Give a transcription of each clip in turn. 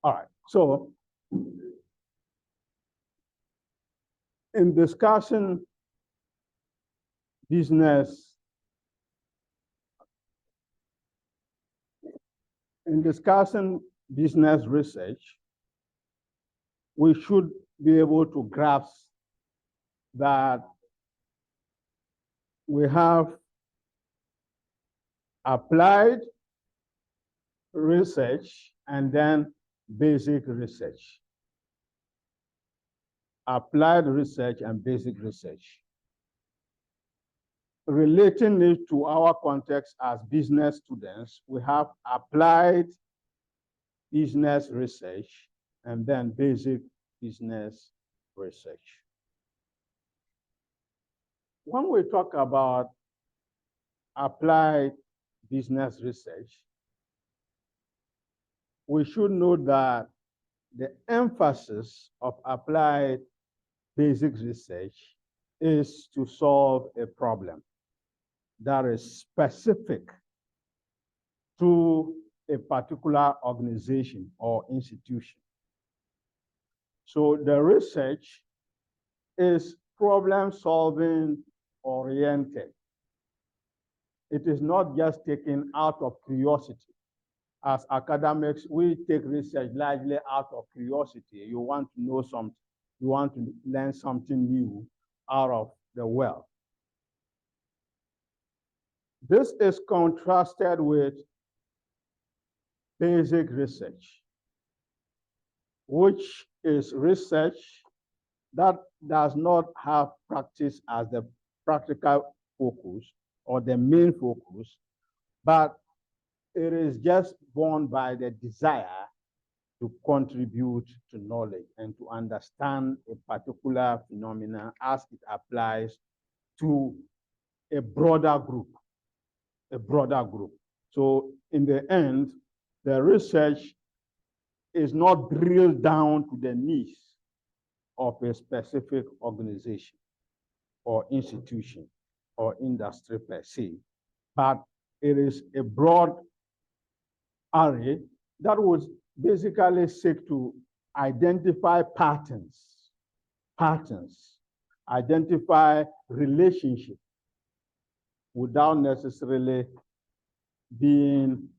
All right. So in discussing business, research, we should be able to grasp that we have applied research and then basic research. Applied research and basic research. Relating it to our context as business students, we have applied business research and then basic business research. When we talk about applied business research, we should note that the emphasis of applied basic research is to solve a problem that is specific to a particular organization or institution. So the research is problem-solving oriented. It is not just taken out of curiosity. As academics, we take research largely out of curiosity. You want to know something, you want to learn something new out of the well. This is contrasted with basic research, which is research that does not have practice as the practical focus or the main focus, but it is just born by the desire to contribute to knowledge and to understand a particular phenomenon as it applies to a broader group. So in the end, the research is not drilled down to the needs of a specific organization or institution or industry per se, but it is a broad array that would basically seek to identify patterns, identify relationships without necessarily being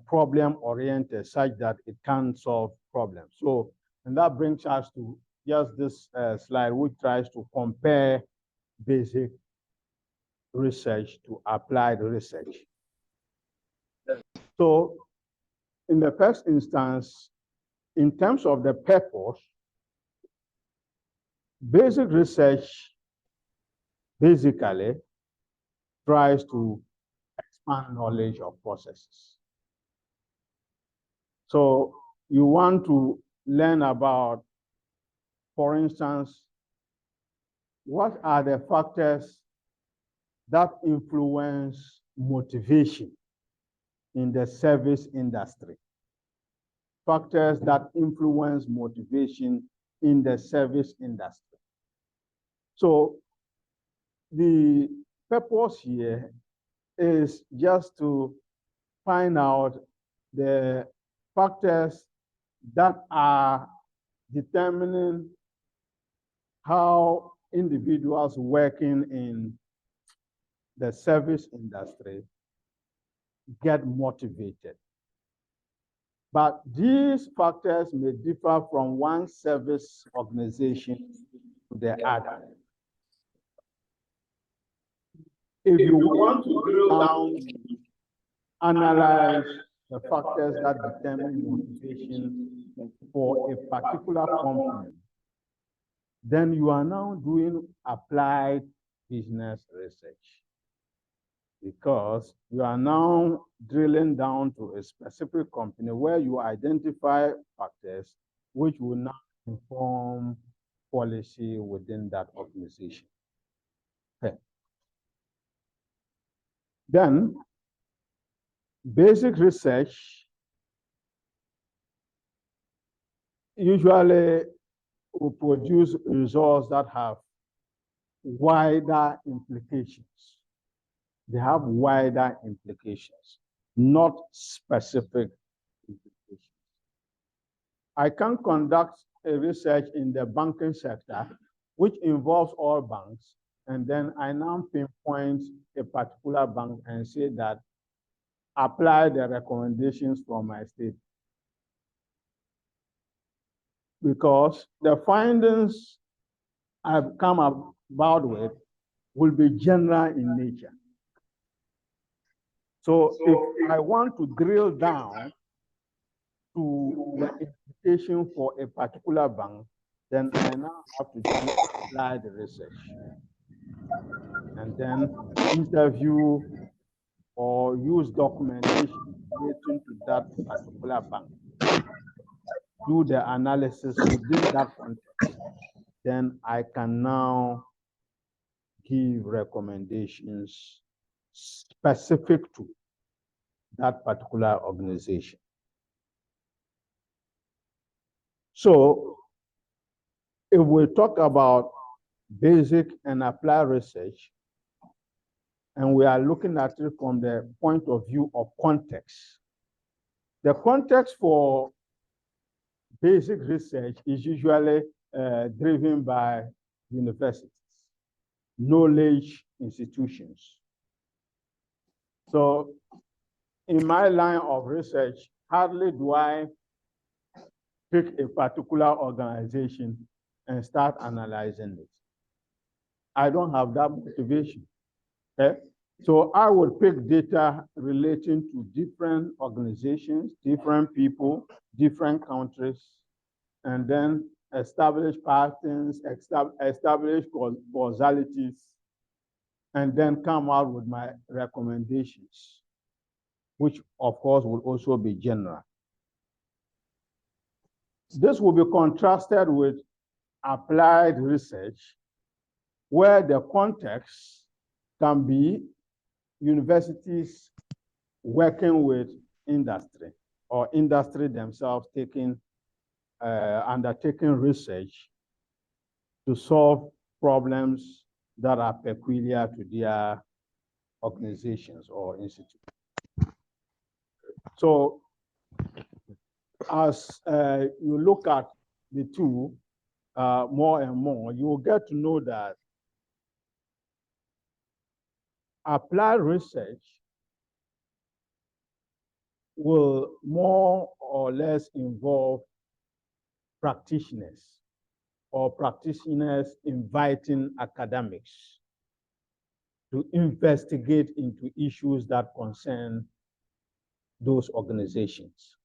problem-oriented such that it can solve problems. So, and that brings us to just this slide, which tries to compare basic research to applied research. So, in the first instance, in terms of the purpose, basic research basically tries to expand knowledge of processes. So you want to learn about, for instance, what are the factors that influence motivation in the service industry? Factors that influence motivation in the service industry. So the purpose here is just to find out the factors that are determining how individuals working in the service industry get motivated. But these factors may differ from one service organization to the other. If you want to drill down, analyze the factors that determine motivation for a particular company, then you are now doing applied business research, because you are now drilling down to a specific company where you identify factors which will now inform policy within that organization. Okay. Then, basic research usually will produce results that have wider implications. They have wider implications, not specific implications. I can conduct a research in the banking sector, which involves all banks, and then I now pinpoint a particular bank and say that apply the recommendations from my state. Because the findings I've come about with will be general in nature. So if I want to drill down to the implication for a particular bank, then I now have to apply the research and then interview or use documentation relating to that particular bank. Do the analysis within that context. Then I can now give recommendations specific to that particular organization. So if we talk about basic and applied research, and we are looking at it from the point of view of context, the context for basic research is usually driven by universities, knowledge institutions. So in my line of research, hardly do I pick a particular organization and start analyzing it. I don't have that motivation. Okay? So I would pick data relating to different organizations, different people, different countries, and then establish patterns, establish causalities, and then come out with my recommendations, which of course will also be general. This will be contrasted with applied research, where the context can be universities working with industry or industry themselves undertaking research to solve problems that are peculiar to their organizations or institutes. So as you look at the two more and more, you will get to know that applied research will more or less involve practitioners or practitioners inviting academics to investigate into issues that concern those organizations.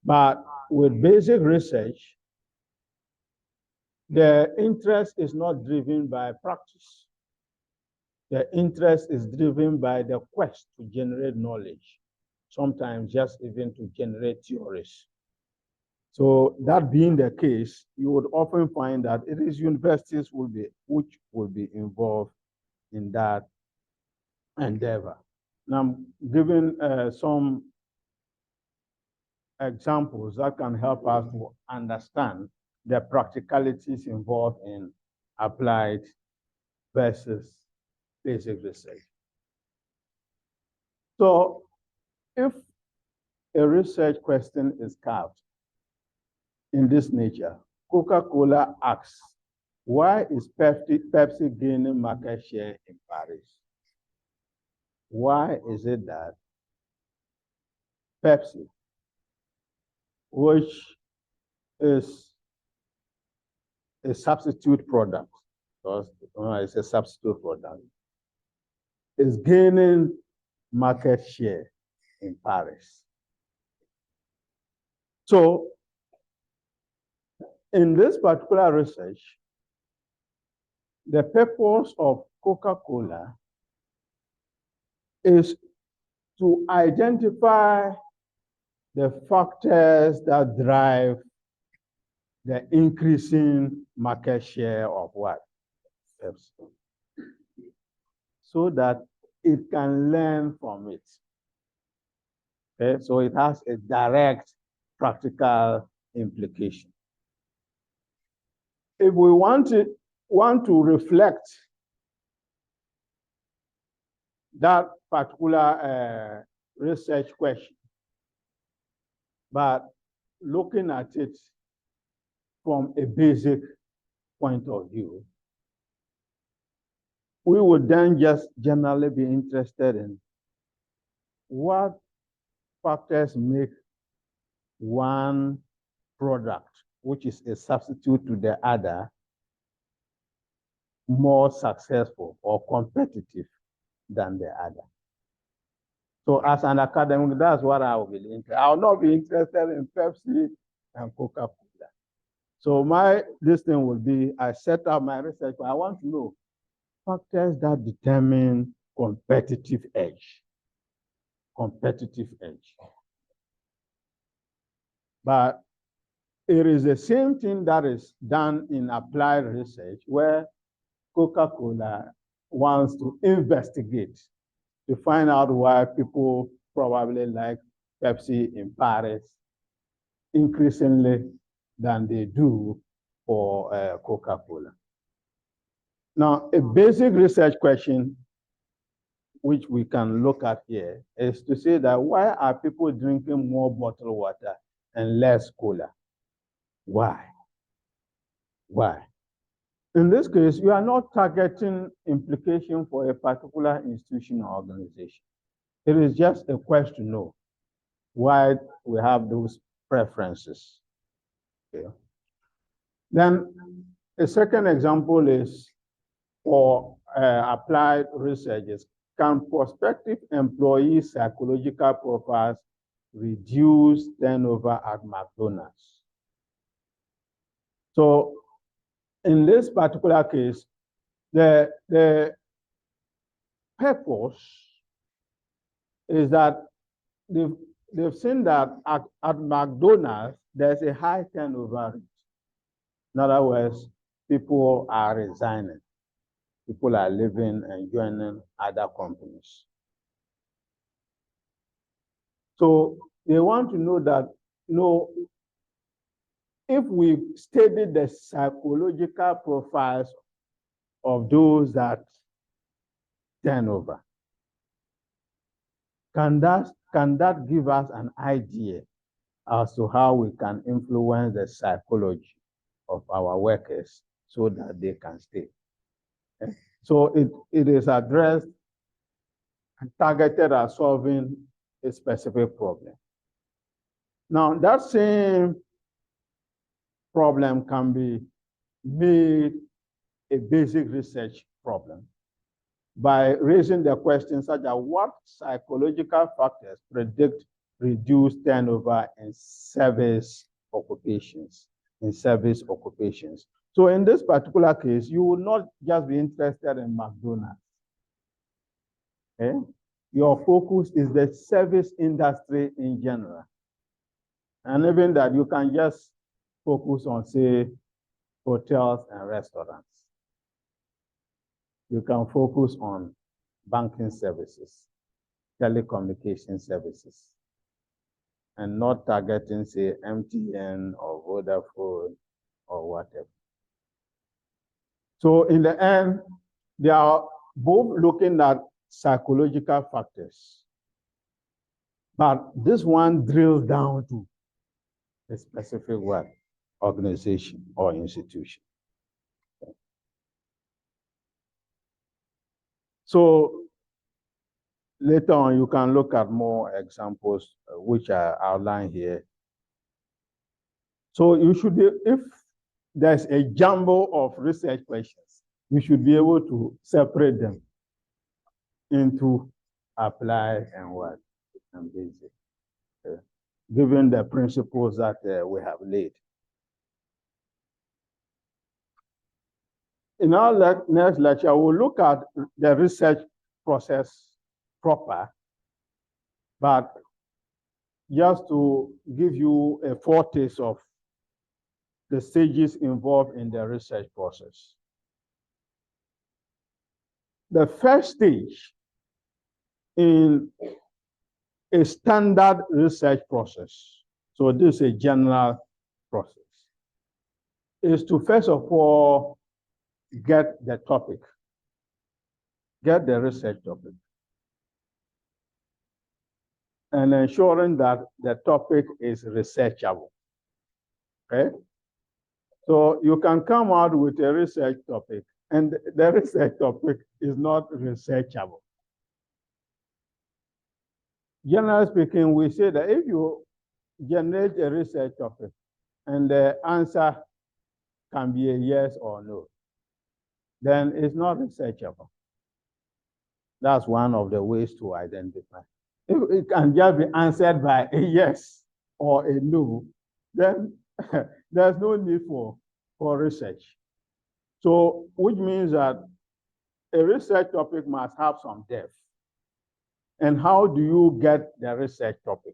But with basic research, the interest is not driven by practice. The interest is driven by the quest to generate knowledge, sometimes just even to generate theories. So that being the case, you would often find that it is universities which will be involved in that endeavor. Now, I'm giving some examples that can help us to understand the practicalities involved in applied versus basic research. So if a research question is carved in this nature, Coca-Cola asks, why is Pepsi gaining market share in Paris? Why is it that Pepsi, which is a substitute product, because it's a substitute product, is gaining market share in Paris? So in this particular research, the purpose of Coca-Cola is to identify the factors that drive the increasing market share of what? Pepsi. So that it can learn from it. Okay, so it has a direct practical implication. If we want to reflect that particular research question, but looking at it from a basic point of view, we would then just generally be interested in what factors make one product, which is a substitute to the other, more successful or competitive than the other. So as an academic, that's what I will be interested. I will not be interested in Pepsi and Coca-Cola. So this thing will be, I set up my research, but I want to know factors that determine competitive edge. Competitive edge. But it is the same thing that is done in applied research where Coca-Cola wants to investigate to find out why people probably like Pepsi in Paris increasingly than they do for Coca-Cola. Now, a basic research question which we can look at here is to say that why are people drinking more bottled water and less cola? Why? Why? In this case, you are not targeting implication for a particular institution or organization. It is just a question to know why we have those preferences. Okay. Then a second example is for applied researchers. Can prospective employees' psychological profiles reduce turnover at McDonald's? So in this particular case, the purpose is that they've seen that at McDonald's, there's a high turnover rate. In other words, people are resigning. People are leaving and joining other companies. So they want to know that, if we study the psychological profiles of those that turn over, can that give us an idea as to how we can influence the psychology of our workers so that they can stay? So it is addressed and targeted at solving a specific problem. Now, that same problem can be made a basic research problem by raising the question such as what psychological factors predict reduced turnover in service occupations, So in this particular case, you will not just be interested in McDonald's. Okay? Your focus is the service industry in general. And even that, you can just focus on, say, hotels and restaurants. You can focus on banking services, telecommunication services, and not targeting, say, MTN or Vodafone or whatever. So in the end, they are both looking at psychological factors. But this one drills down to a specific word, organization or institution. So later on, you can look at more examples which are outlined here. So you should be, if there's a jumble of research questions, you should be able to separate them into applied and what and basic, given the principles that we have laid. In our next lecture, we'll look at the research process proper, but just to give you a foretaste of the stages involved in the research process. The first stage in a standard research process, so this is a general process, is to first of all get the topic, get the research topic, and ensuring that the topic is researchable. Okay? So you can come out with a research topic, and the research topic is not researchable. Generally speaking, we say that if you generate a research topic and the answer can be a yes or no, then it's not researchable. That's one of the ways to identify. If it can just be answered by a yes or a no, then there's no need for research. So, which means that a research topic must have some depth. And how do you get the research topic?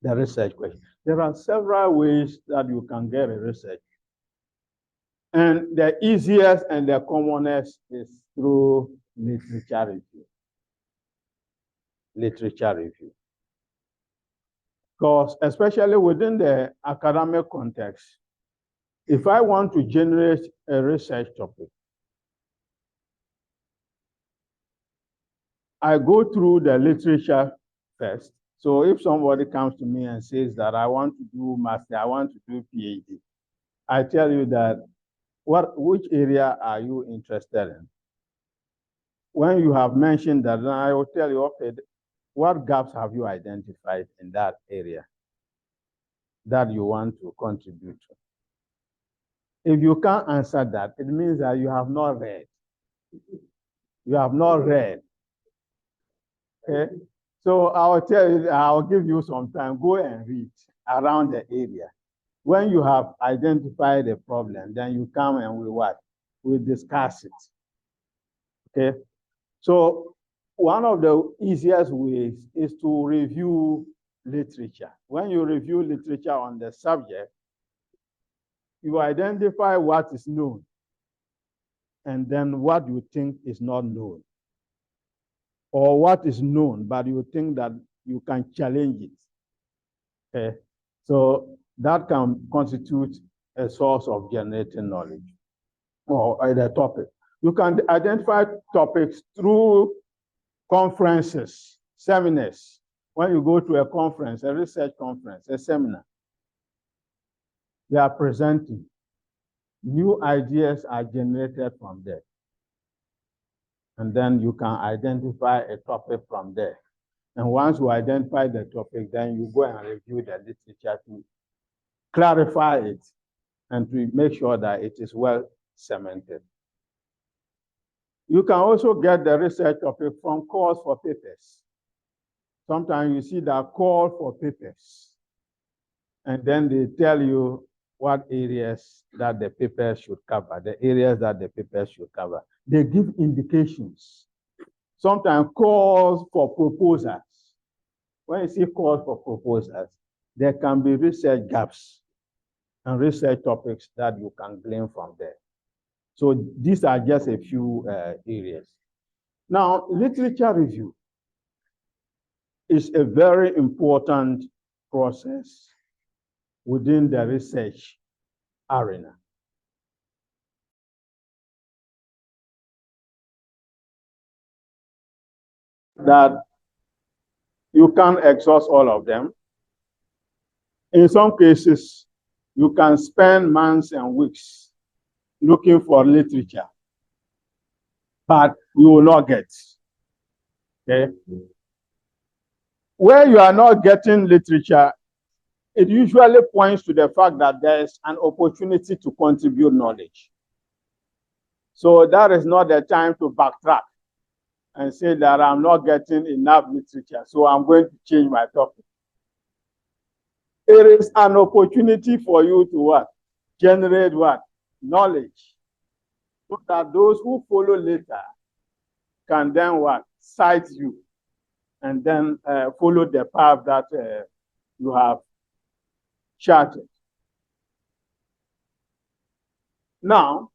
The research question. There are several ways that you can get a research. And the easiest and the commonest is through literature review. Literature review. Because especially within the academic context, if I want to generate a research topic, I go through the literature first. So if somebody comes to me and says that I want to do master, I want to do PhD, I tell you that which area are you interested in? When you have mentioned that, then I will tell you, okay, what gaps have you identified in that area that you want to contribute to? If you can't answer that, it means that you have not read. You have not read. Okay? So I'll tell you, I'll give you some time. Go and read around the area. When you have identified a problem, then you come and we what? We discuss it. Okay? So one of the easiest ways is to review literature. When you review literature on the subject, you identify what is known and then what you think is not known, or what is known, but you think that you can challenge it. Okay? So that can constitute a source of generating knowledge or the topic. You can identify topics through conferences, seminars. When you go to a conference, a research conference, a seminar, they are presenting. New ideas are generated from there. And then you can identify a topic from there. And once you identify the topic, then you go and review the literature to clarify it and to make sure that it is well cemented. You can also get the research topic from calls for papers. Sometimes you see that call for papers, and then they tell you what areas that the papers should cover, the areas that the papers should cover. They give indications. Sometimes calls for proposals. When you see calls for proposals, there can be research gaps and research topics that you can glean from there. So these are just a few areas. Now, literature review is a very important process within the research arena. That you can't exhaust all of them. In some cases, you can spend months and weeks looking for literature, but you will not get. Okay? Where you are not getting literature, it usually points to the fact that there is an opportunity to contribute knowledge. So that is not the time to backtrack and say that I'm not getting enough literature, so I'm going to change my topic. It is an opportunity for you to what? Generate what? Knowledge. So that those who follow later can then what? Cite you and then follow the path that you have charted. Now,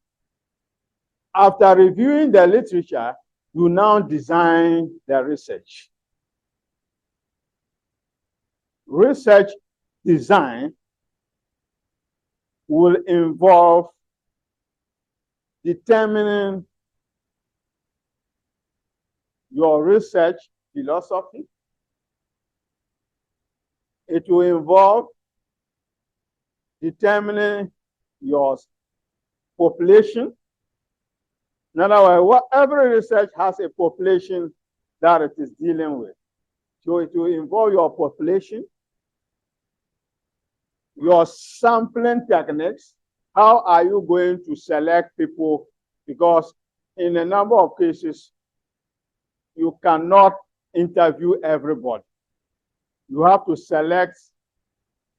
after reviewing the literature, you now design the research. Research design will involve determining your research philosophy. It will involve determining your population. In other words, every research has a population that it is dealing with. So it will involve your population, your sampling techniques. How are you going to select people? Because in a number of cases, you cannot interview everybody. You have to select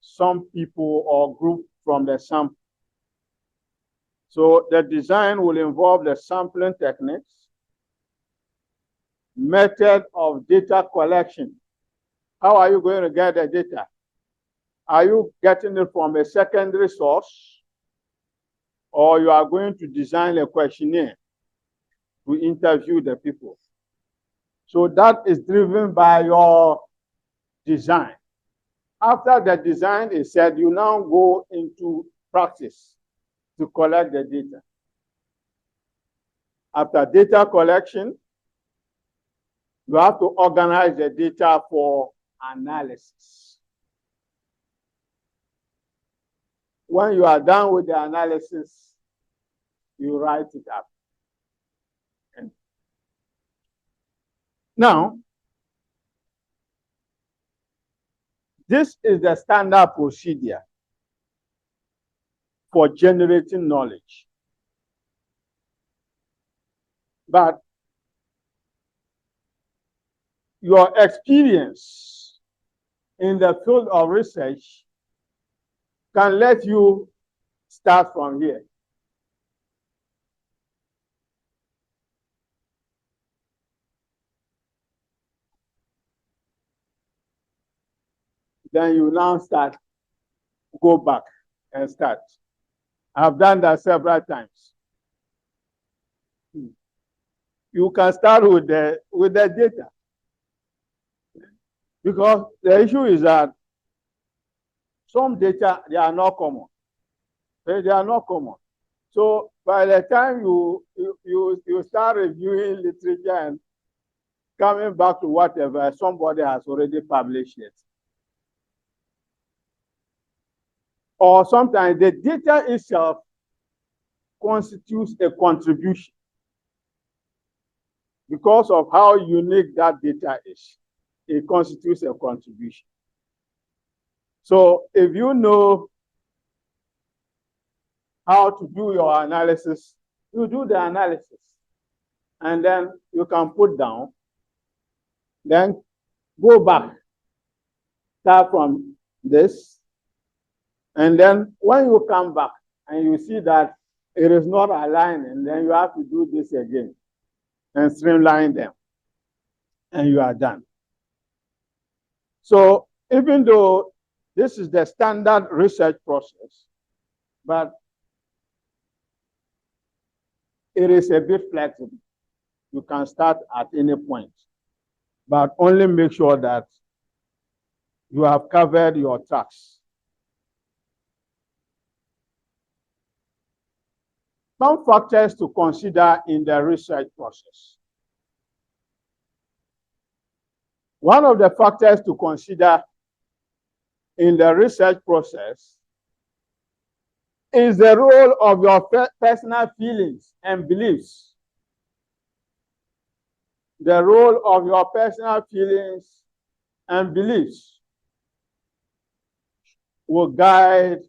some people or group from the sample. So the design will involve the sampling techniques, method of data collection. How are you going to get the data? Are you getting it from a secondary source, or you are going to design a questionnaire to interview the people? So that is driven by your design. After the design is set, you now go into practice to collect the data. After data collection, you have to organize the data for analysis. When you are done with the analysis, you write it up. Now, this is the standard procedure for generating knowledge. But your experience in the field of research can let you start from here. Then you now go back and start. I've done that several times. You can start with the data. Because the issue is that some data, they are not common. They are not common. So by the time you start reviewing literature and coming back to whatever, somebody has already published it. Or sometimes the data itself constitutes a contribution because of how unique that data is. It constitutes a contribution. So if you know how to do your analysis, you do the analysis. And then you can put down, then go back, start from this. And then when you come back and you see that it is not aligning, then you have to do this again and streamline them. And you are done. So even though this is the standard research process, but it is a bit flexible. You can start at any point, but only make sure that you have covered your tracks. Some factors to consider in the research process. One of the factors to consider in the research process is the role of your personal feelings and beliefs. The role of your personal feelings and beliefs will guide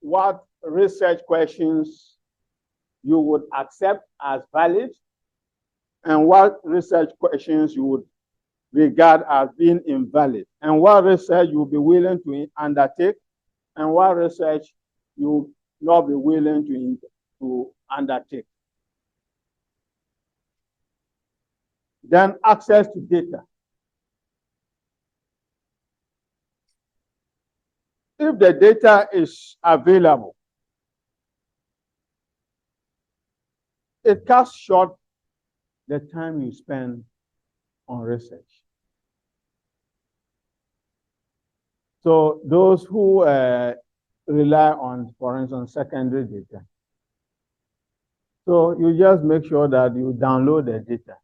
what research questions you would accept as valid and what research questions you would regard as being invalid, and what research you'll be willing to undertake and what research you will not be willing to undertake. Then access to data. If the data is available, it cuts short the time you spend on research. So those who rely on, for instance, secondary data. So you just make sure that you download the data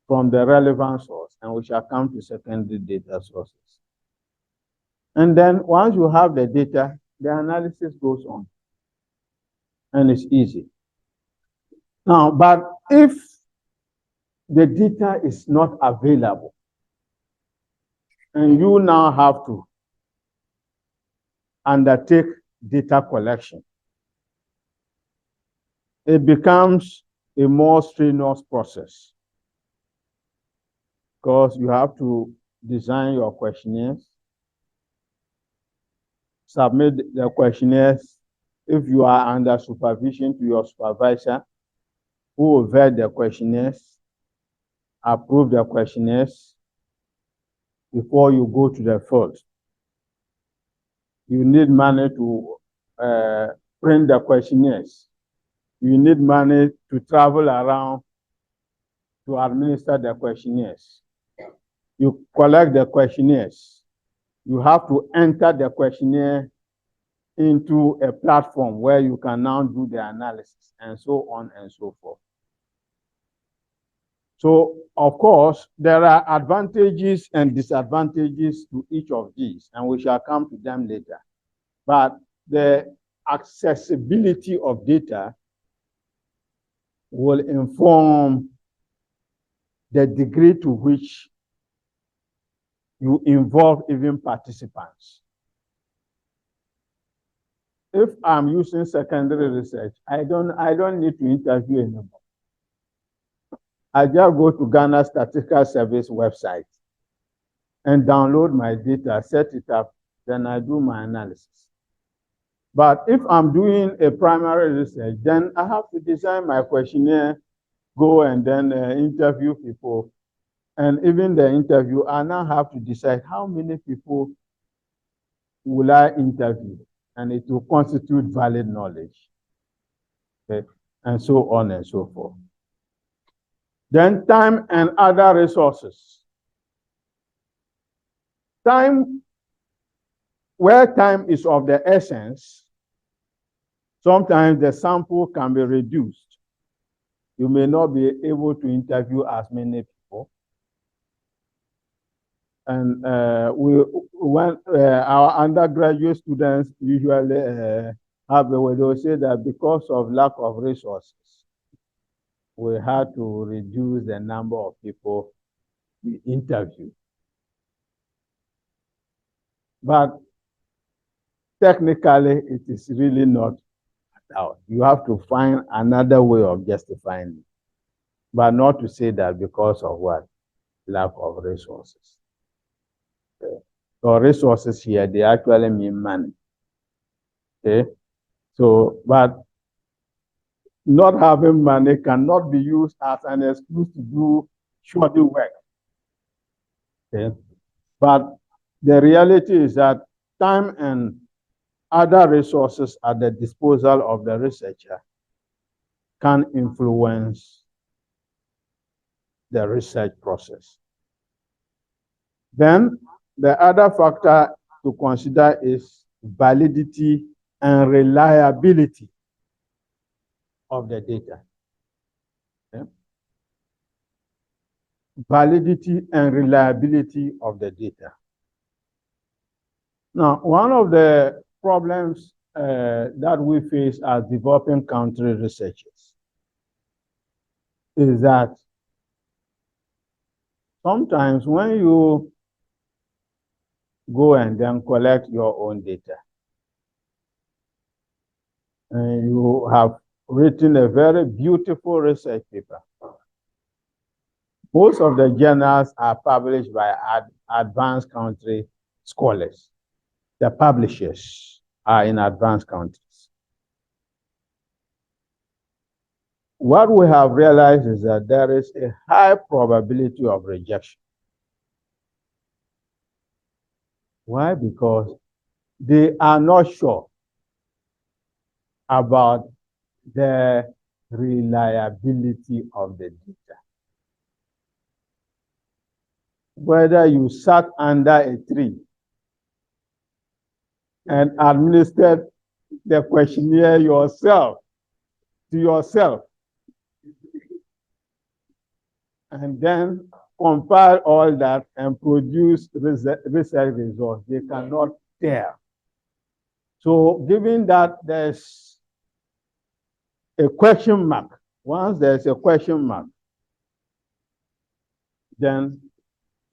from the relevant source, and we shall come to secondary data sources. And then once you have the data, the analysis goes on. And it's easy. Now, but if the data is not available, and you now have to undertake data collection, it becomes a more strenuous process because you have to design your questionnaires, submit the questionnaires if you are under supervision to your supervisor, who will vet the questionnaires, approve the questionnaires before you go to the field. You need money to print the questionnaires. You need money to travel around to administer the questionnaires. You collect the questionnaires. You have to enter the questionnaire into a platform where you can now do the analysis and so on and so forth. So, of course, there are advantages and disadvantages to each of these, and we shall come to them later. But the accessibility of data will inform the degree to which you involve even participants. If I'm using secondary research, I don't need to interview anybody. I just go to Ghana Statistical Service website and download my data, set it up, then I do my analysis. But if I'm doing a primary research, then I have to design my questionnaire, go and then interview people. And even the interview, I now have to decide how many people will I interview, and it will constitute valid knowledge, okay? And so on and so forth. Then time and other resources. Time, where time is of the essence, sometimes the sample can be reduced. You may not be able to interview as many people. And when our undergraduate students usually have a way, they will say that because of lack of resources, we had to reduce the number of people we interview. But technically, it is really not out. You have to find another way of justifying it, but not to say that because of what? Lack of resources. Okay. So resources here, they actually mean money. Okay. So, but not having money cannot be used as an excuse to do shoddy work. Okay. But the reality is that time and other resources at the disposal of the researcher can influence the research process. Then the other factor to consider is validity and reliability of the data. Okay. Validity and reliability of the data. Now, one of the problems that we face as developing country researchers is that sometimes when you go and then collect your own data, and you have written a very beautiful research paper, most of the journals are published by advanced country scholars. The publishers are in advanced countries. What we have realized is that there is a high probability of rejection. Why? Because they are not sure about the reliability of the data. Whether you sat under a tree and administered the questionnaire yourself, to yourself, and then compile all that and produce research results. They cannot tell. So given that there's a question mark, once there's a question mark, then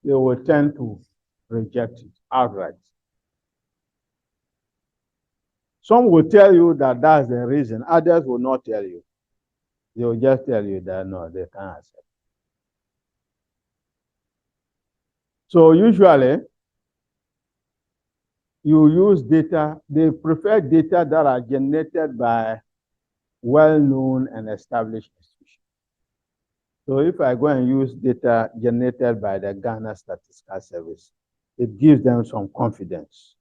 they will tend to reject it outright. Some will tell you that that's the reason. Others will not tell you. They will just tell you that no, they can't accept. So usually, you use data, they prefer data that are generated by well-known and established institutions. So if I go and use data generated by the Ghana Statistical Service, it gives them some confidence.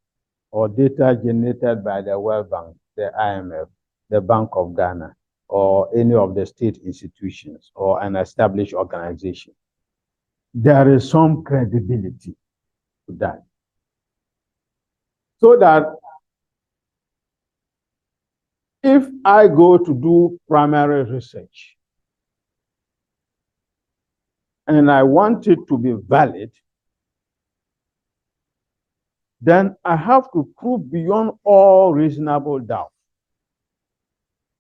Or data generated by the World Bank, the IMF, the Bank of Ghana, or any of the state institutions, or an established organization. There is some credibility to that. So that if I go to do primary research and I want it to be valid, then I have to prove beyond all reasonable doubt,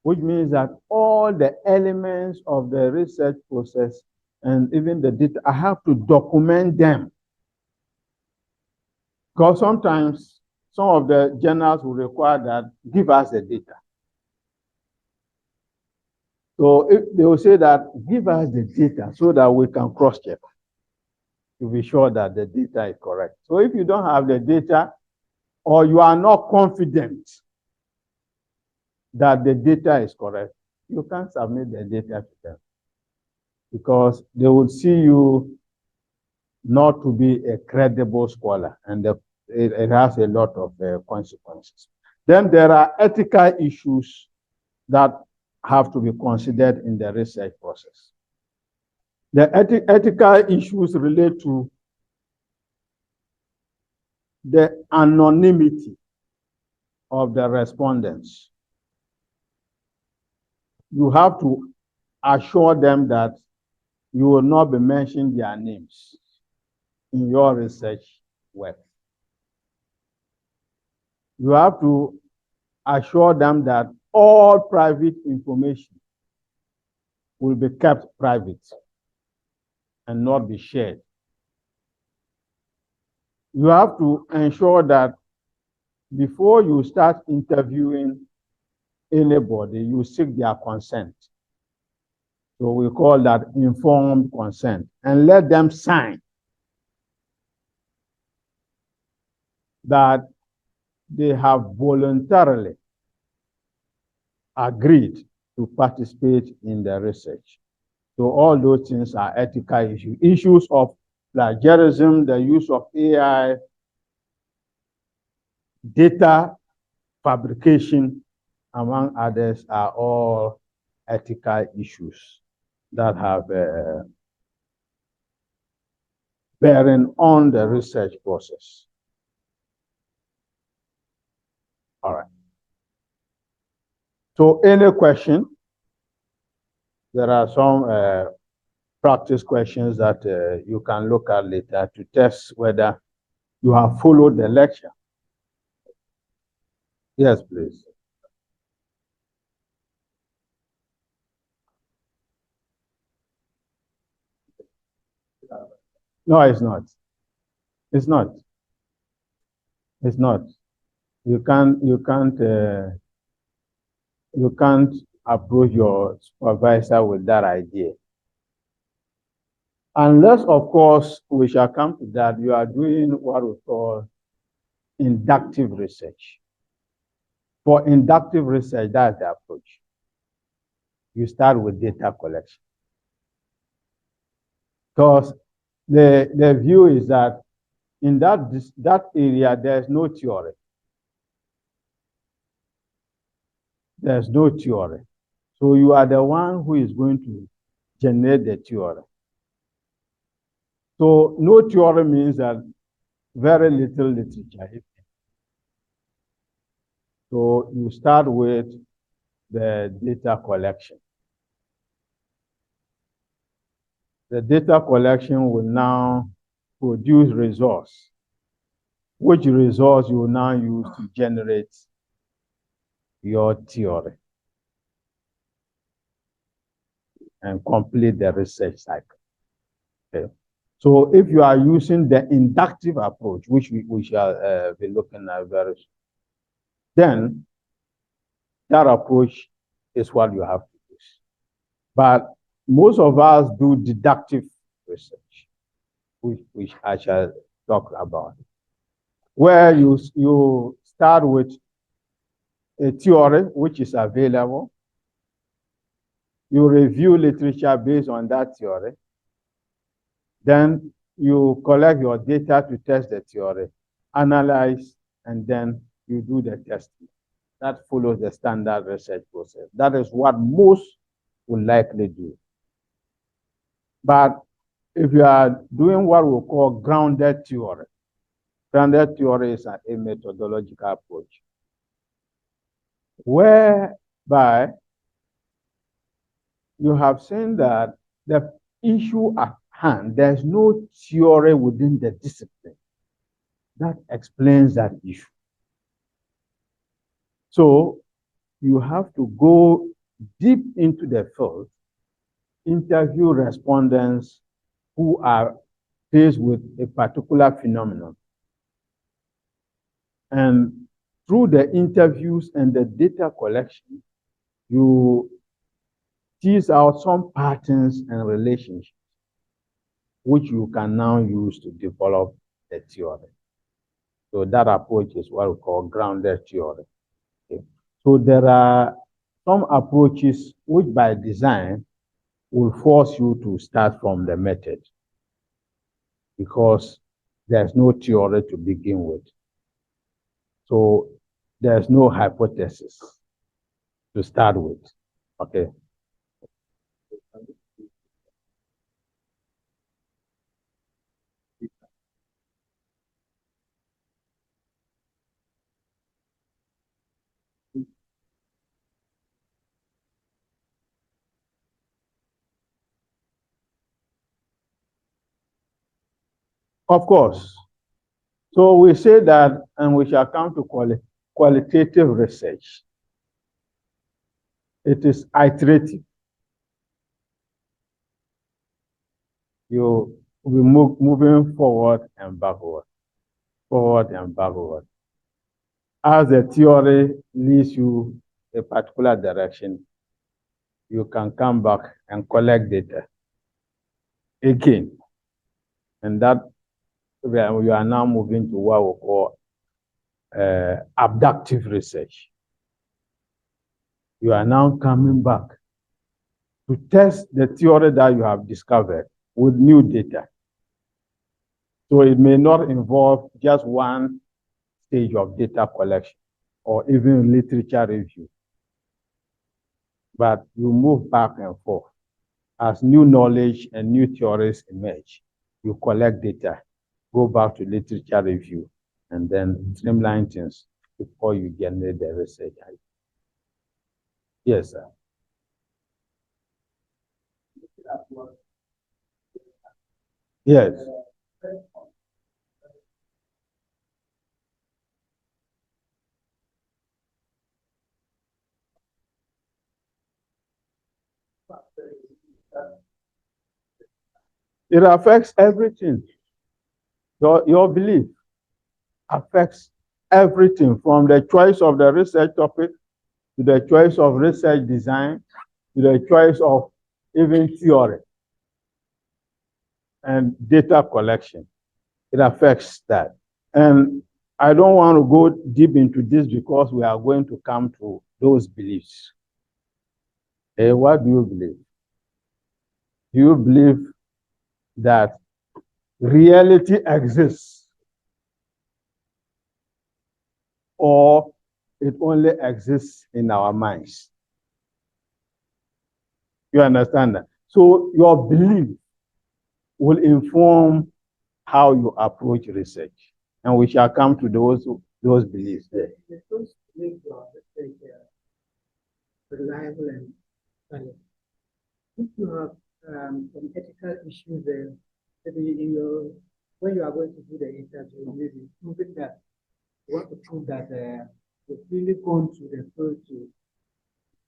which means that all the elements of the research process and even the data, I have to document them. Because sometimes some of the journals will require that, give us the data. So if they will say that, give us the data so that we can cross-check to be sure that the data is correct. So if you don't have the data, or you are not confident that the data is correct, you can't submit the data to them, because they would see you not to be a credible scholar, and it has a lot of consequences. Then there are ethical issues that have to be considered in the research process. The ethical issues relate to the anonymity of the respondents. You have to assure them that you will not be mentioning their names in your research work. You have to assure them that all private information will be kept private and not be shared. You have to ensure that before you start interviewing anybody, you seek their consent. So we call that informed consent, and let them sign that they have voluntarily agreed to participate in the research. So all those things are ethical issues. Issues of plagiarism, the use of AI, data fabrication, among others, are all ethical issues that have bearing on the research process. All right. So any question? There are some practice questions that you can look at later to test whether you have followed the lecture. Yes, please. No, it's not. It's not. It's not. You can't approach your supervisor with that idea. Unless, of course, we shall come to that, you are doing what we call inductive research. For inductive research, that's the approach. You start with data collection. Because the view is that in that area, there's no theory. There's no theory. So you are the one who is going to generate the theory. So no theory means that very little literature. So you start with the data collection. The data collection will now produce results, which results you will now use to generate your theory and complete the research cycle. Okay. So if you are using the inductive approach, which we shall be looking at very soon, then that approach is what you have to use. But most of us do deductive research, which I shall talk about, where you start with a theory which is available. You review literature based on that theory. Then you collect your data to test the theory, analyze, and then you do the testing. That follows the standard research process. That is what most will likely do. But if you are doing what we call grounded theory is a methodological approach, whereby you have seen that the issue at hand, there's no theory within the discipline that explains that issue. So you have to go deep into the field, interview respondents who are faced with a particular phenomenon. And through the interviews and the data collection, you tease out some patterns and relationships which you can now use to develop the theory. So that approach is what we call grounded theory. Okay. So there are some approaches which by design will force you to start from the method because there's no theory to begin with. So there's no hypothesis to start with. Okay. Of course. So we say that, and we shall come to qualitative research. It is iterative. You will be moving forward and backward, forward and backward. As the theory leads you a particular direction, you can come back and collect data again. And that we are now moving to what we call abductive research. You are now coming back to test the theory that you have discovered with new data. So it may not involve just one stage of data collection or even literature review, but you move back and forth. As new knowledge and new theories emerge, you collect data, go back to literature review, and then streamline things before you generate the research. Yes, sir. Yes. It affects everything. Your belief affects everything from the choice of the research topic to the choice of research design to the choice of even theory and data collection. It affects that. And I don't want to go deep into this because we are going to come to those beliefs. What do you believe? Do you believe that reality exists or it only exists in our minds? You understand that? So your belief will inform how you approach research. And we shall come to those beliefs there. Those beliefs are reliable and valid. If you have synthetic ethical issues there. Maybe in your when you are going to do the interview, maybe proving that you want to prove that you've really gone to the field to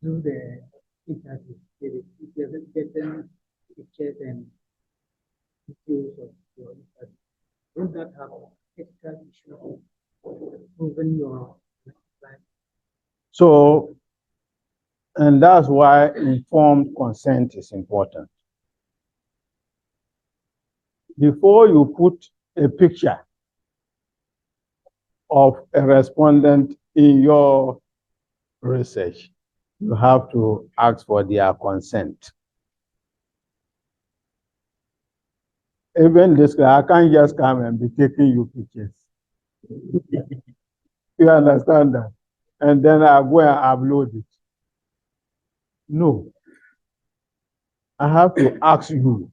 do the interview. Maybe if you're getting pictures and details of your interview, don't that have ethical issues proving your plan? So, and that's why informed consent is important. Before you put a picture of a respondent in your research, you have to ask for their consent. Even this, I can't just come and be taking you pictures. You understand that? And then I go and upload it. No. I have to ask you,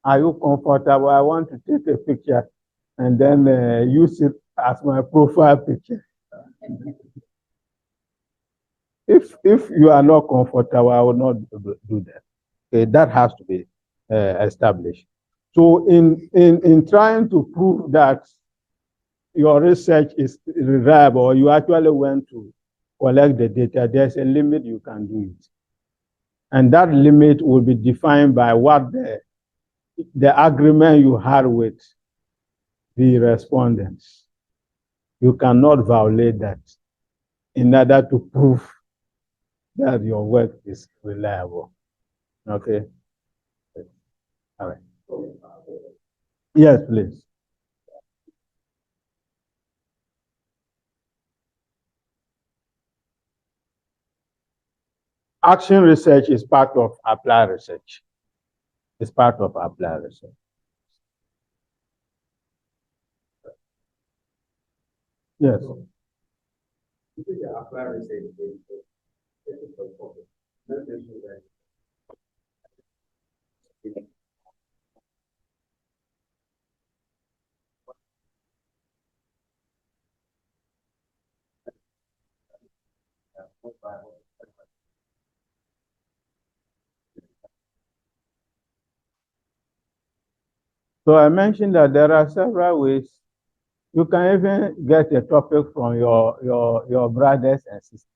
are you comfortable? I want to take a picture and then use it as my profile picture. If you are not comfortable, I will not do that. Okay, that has to be established. So in trying to prove that your research is reliable, or you actually went to collect the data, there's a limit you can do it. And that limit will be defined by what the agreement you had with the respondents. You cannot violate that in order to prove that your work is reliable. Okay? All right. Yes, please. Action research is part of applied research. It's part of applied research. Yes. So I mentioned that there are several ways. You can even get a topic from your brothers and sisters,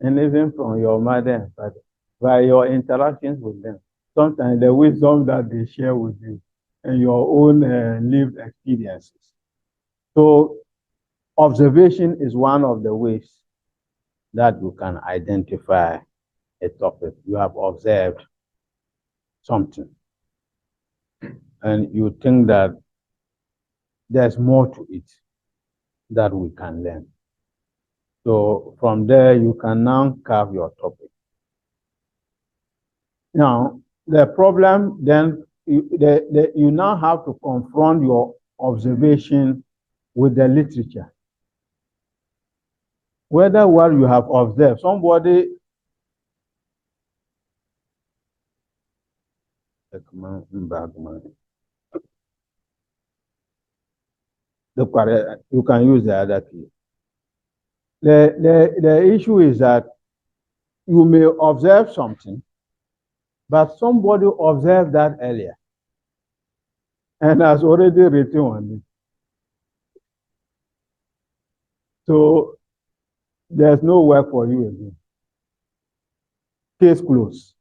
and even from your mother and father, by your interactions with them. Sometimes the wisdom that they share with you and your own lived experiences. So observation is one of the ways that you can identify a topic. You have observed something, and you think that there's more to it that we can learn. So from there, you can now carve your topic. Now, the problem then, you now have to confront your observation with the literature. Whether what you have observed, somebody you can use the other key. The issue is that you may observe something, but somebody observed that earlier and has already written on it. So there's no work for you again. Case closed.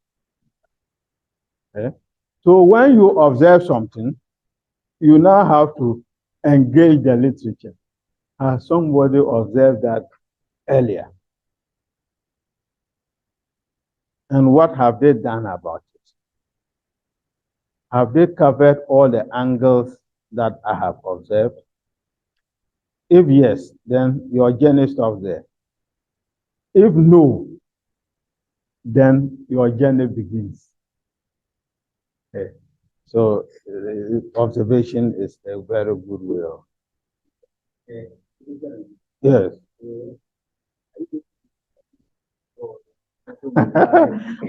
Okay? So when you observe something, you now have to engage the literature. Has somebody observed that earlier? And what have they done about it? Have they covered all the angles that I have observed? If yes, then your journey stops there. If no, then your journey begins. Okay. So observation is a very good way of. Yes.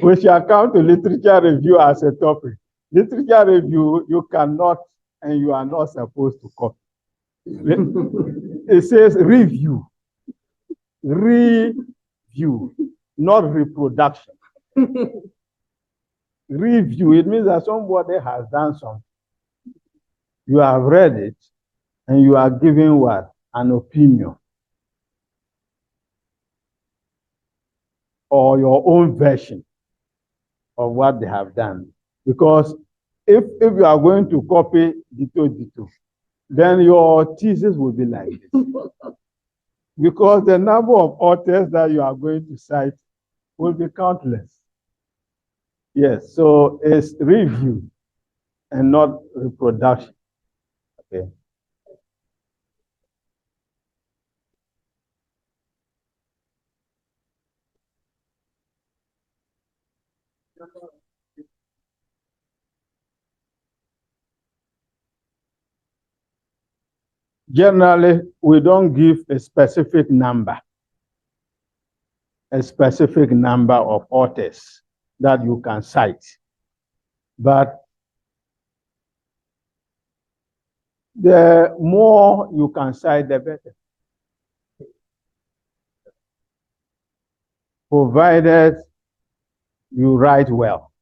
We shall come to literature review as a topic. Literature review, you cannot and you are not supposed to copy. It says review. Review, not reproduction. review, it means that somebody has done something. You have read it, and you are giving what? An opinion. Or your own version of what they have done. Because if you are going to copy dito, then your thesis will be like this. Because the number of authors that you are going to cite will be countless. Yes, so it's review and not reproduction. Okay. Generally, we don't give a specific number of authors that you can cite. But the more you can cite, the better. Provided you write well.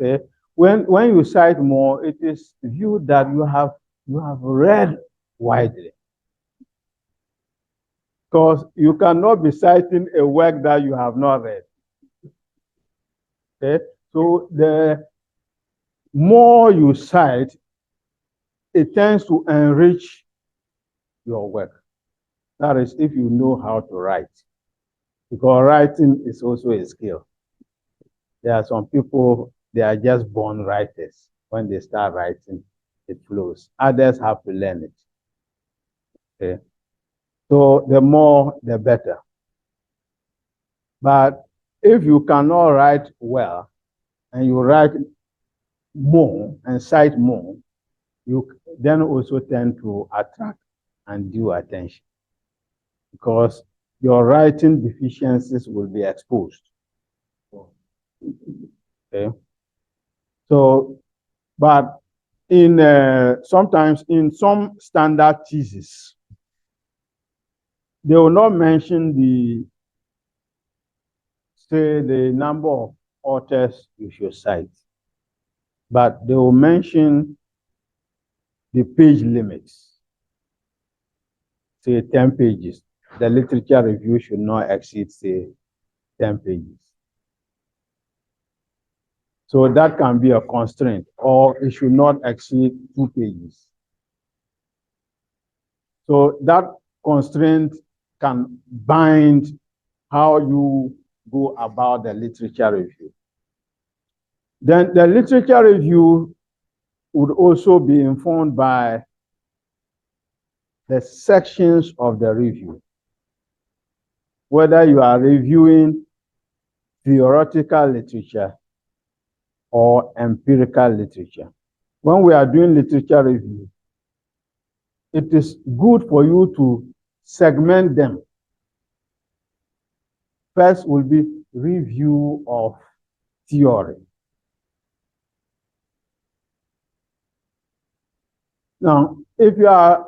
Okay? When you cite more, it is viewed that you have read widely. Because you cannot be citing a work that you have not read. Okay? So the more you cite, it tends to enrich your work. That is, if you know how to write. Because writing is also a skill. There are some people, they are just born writers. When they start writing, it flows. Others have to learn it. Okay? So the more, the better. But if you cannot write well, and you write more and cite more, you then also tend to attract undue attention, because your writing deficiencies will be exposed. Okay. So, but in sometimes in some standard theses, they will not mention the number of authors you should cite, but they will mention the page limits. Say 10 pages. The literature review should not exceed, say, 10 pages. So that can be a constraint, or it should not exceed 2 pages. So that constraint can bind how you go about the literature review. Then the literature review would also be informed by the sections of the review. Whether you are reviewing theoretical literature or empirical literature. When we are doing literature review, it is good for you to segment them. First will be review of theory. Now, if you are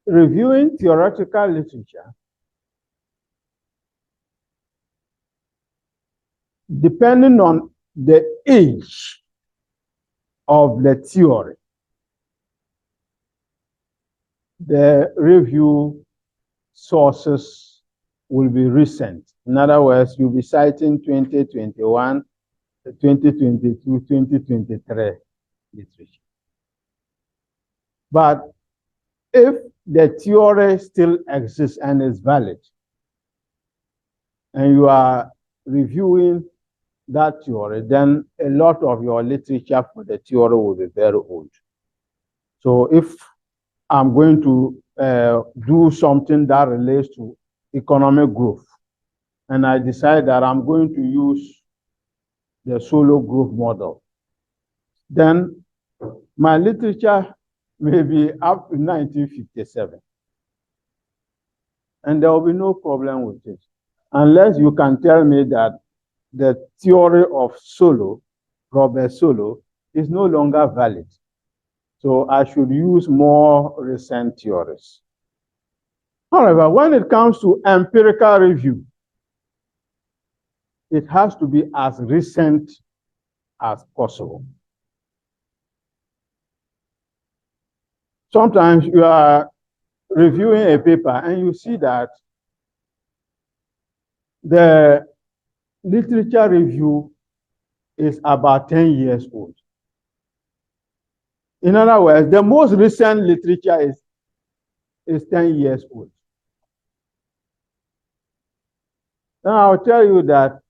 reviewing theoretical literature, depending on the age of the theory, the review sources will be recent. In other words, you'll be citing 2021, 2022, 2023 literature. But if the theory still exists and is valid, and you are reviewing that theory, then a lot of your literature for the theory will be very old. So if I'm going to do something that relates to economic growth, and I decide that I'm going to use the solo growth model, then my literature may be up to 1957. And there will be no problem with it, unless you can tell me that the theory of Solow, Robert Solow, is no longer valid. So I should use more recent theories. However, when it comes to empirical review, it has to be as recent as possible. Sometimes you are reviewing a paper and you see that the literature review is about 10 years old. In other words, the most recent literature is 10 years old. Now I'll tell you that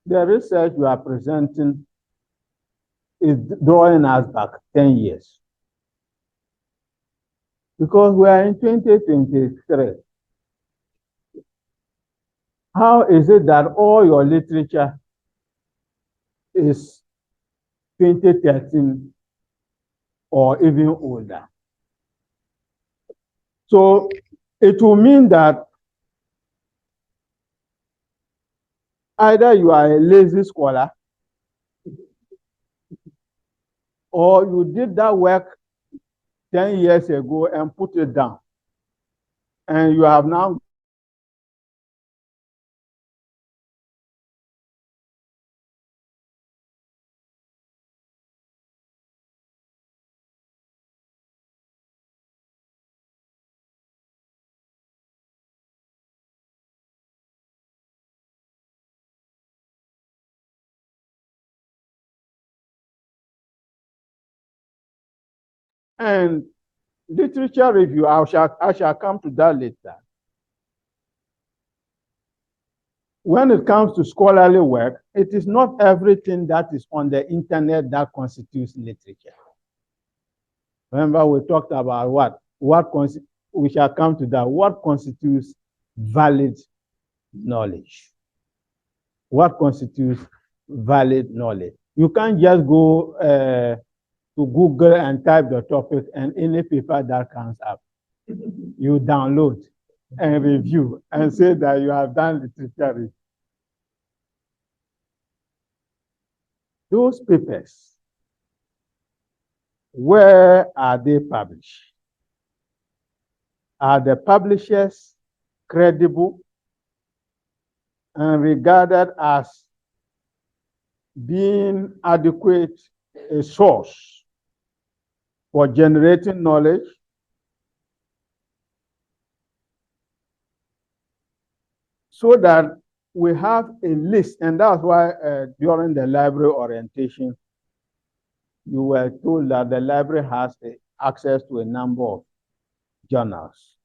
the research you are presenting is drawing us back 10 years. Because we are in 2023. How is it that all your literature is 2013 or even older? So it will mean that either you are a lazy scholar or you did that work 10 years ago and put it down. And you have now and literature review, I shall come to that later. When it comes to scholarly work, it is not everything that is on the internet that constitutes literature. Remember, we talked about we shall come to that. What constitutes valid knowledge? What constitutes valid knowledge? You can't just go to Google and type the topic and any paper that comes up, you download and review and say that you have done literature review. Those papers, where are they published? Are the publishers credible and regarded as being adequate a source for generating knowledge? So that we have a list, and that's why during the library orientation, you were told that the library has access to a number of journals.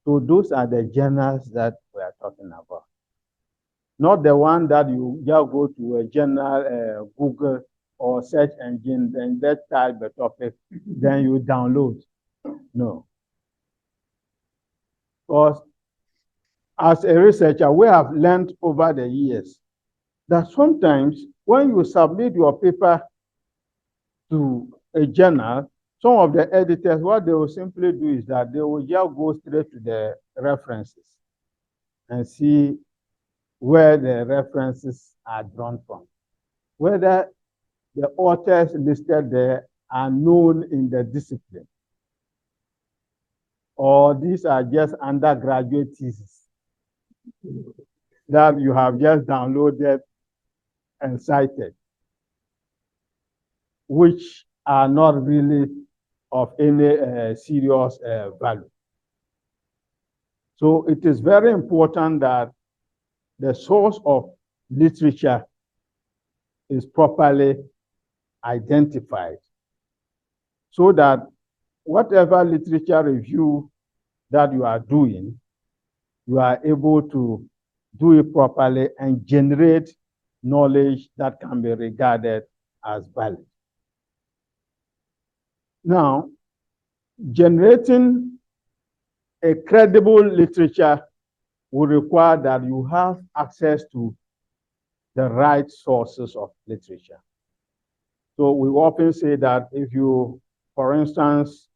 So those are the journals that we are talking about. Not the one that you just go to a journal, Google or search engine, then that type the topic, then you download. No. Because as a researcher, we have learned over the years that sometimes when you submit your paper to a journal, some of the editors, what they will simply do is that they will just go straight to the references and see where the references are drawn from. Whether the authors listed there are known in the discipline, or these are just undergraduate theses that you have just downloaded and cited, which are not really of any serious value. So it is very important that the source of literature is properly identified so that whatever literature review that you are doing, you are able to do it properly and generate knowledge that can be regarded as valid. Now, generating a credible literature will require that you have access to the right sources of literature. So we often say that if you, for instance,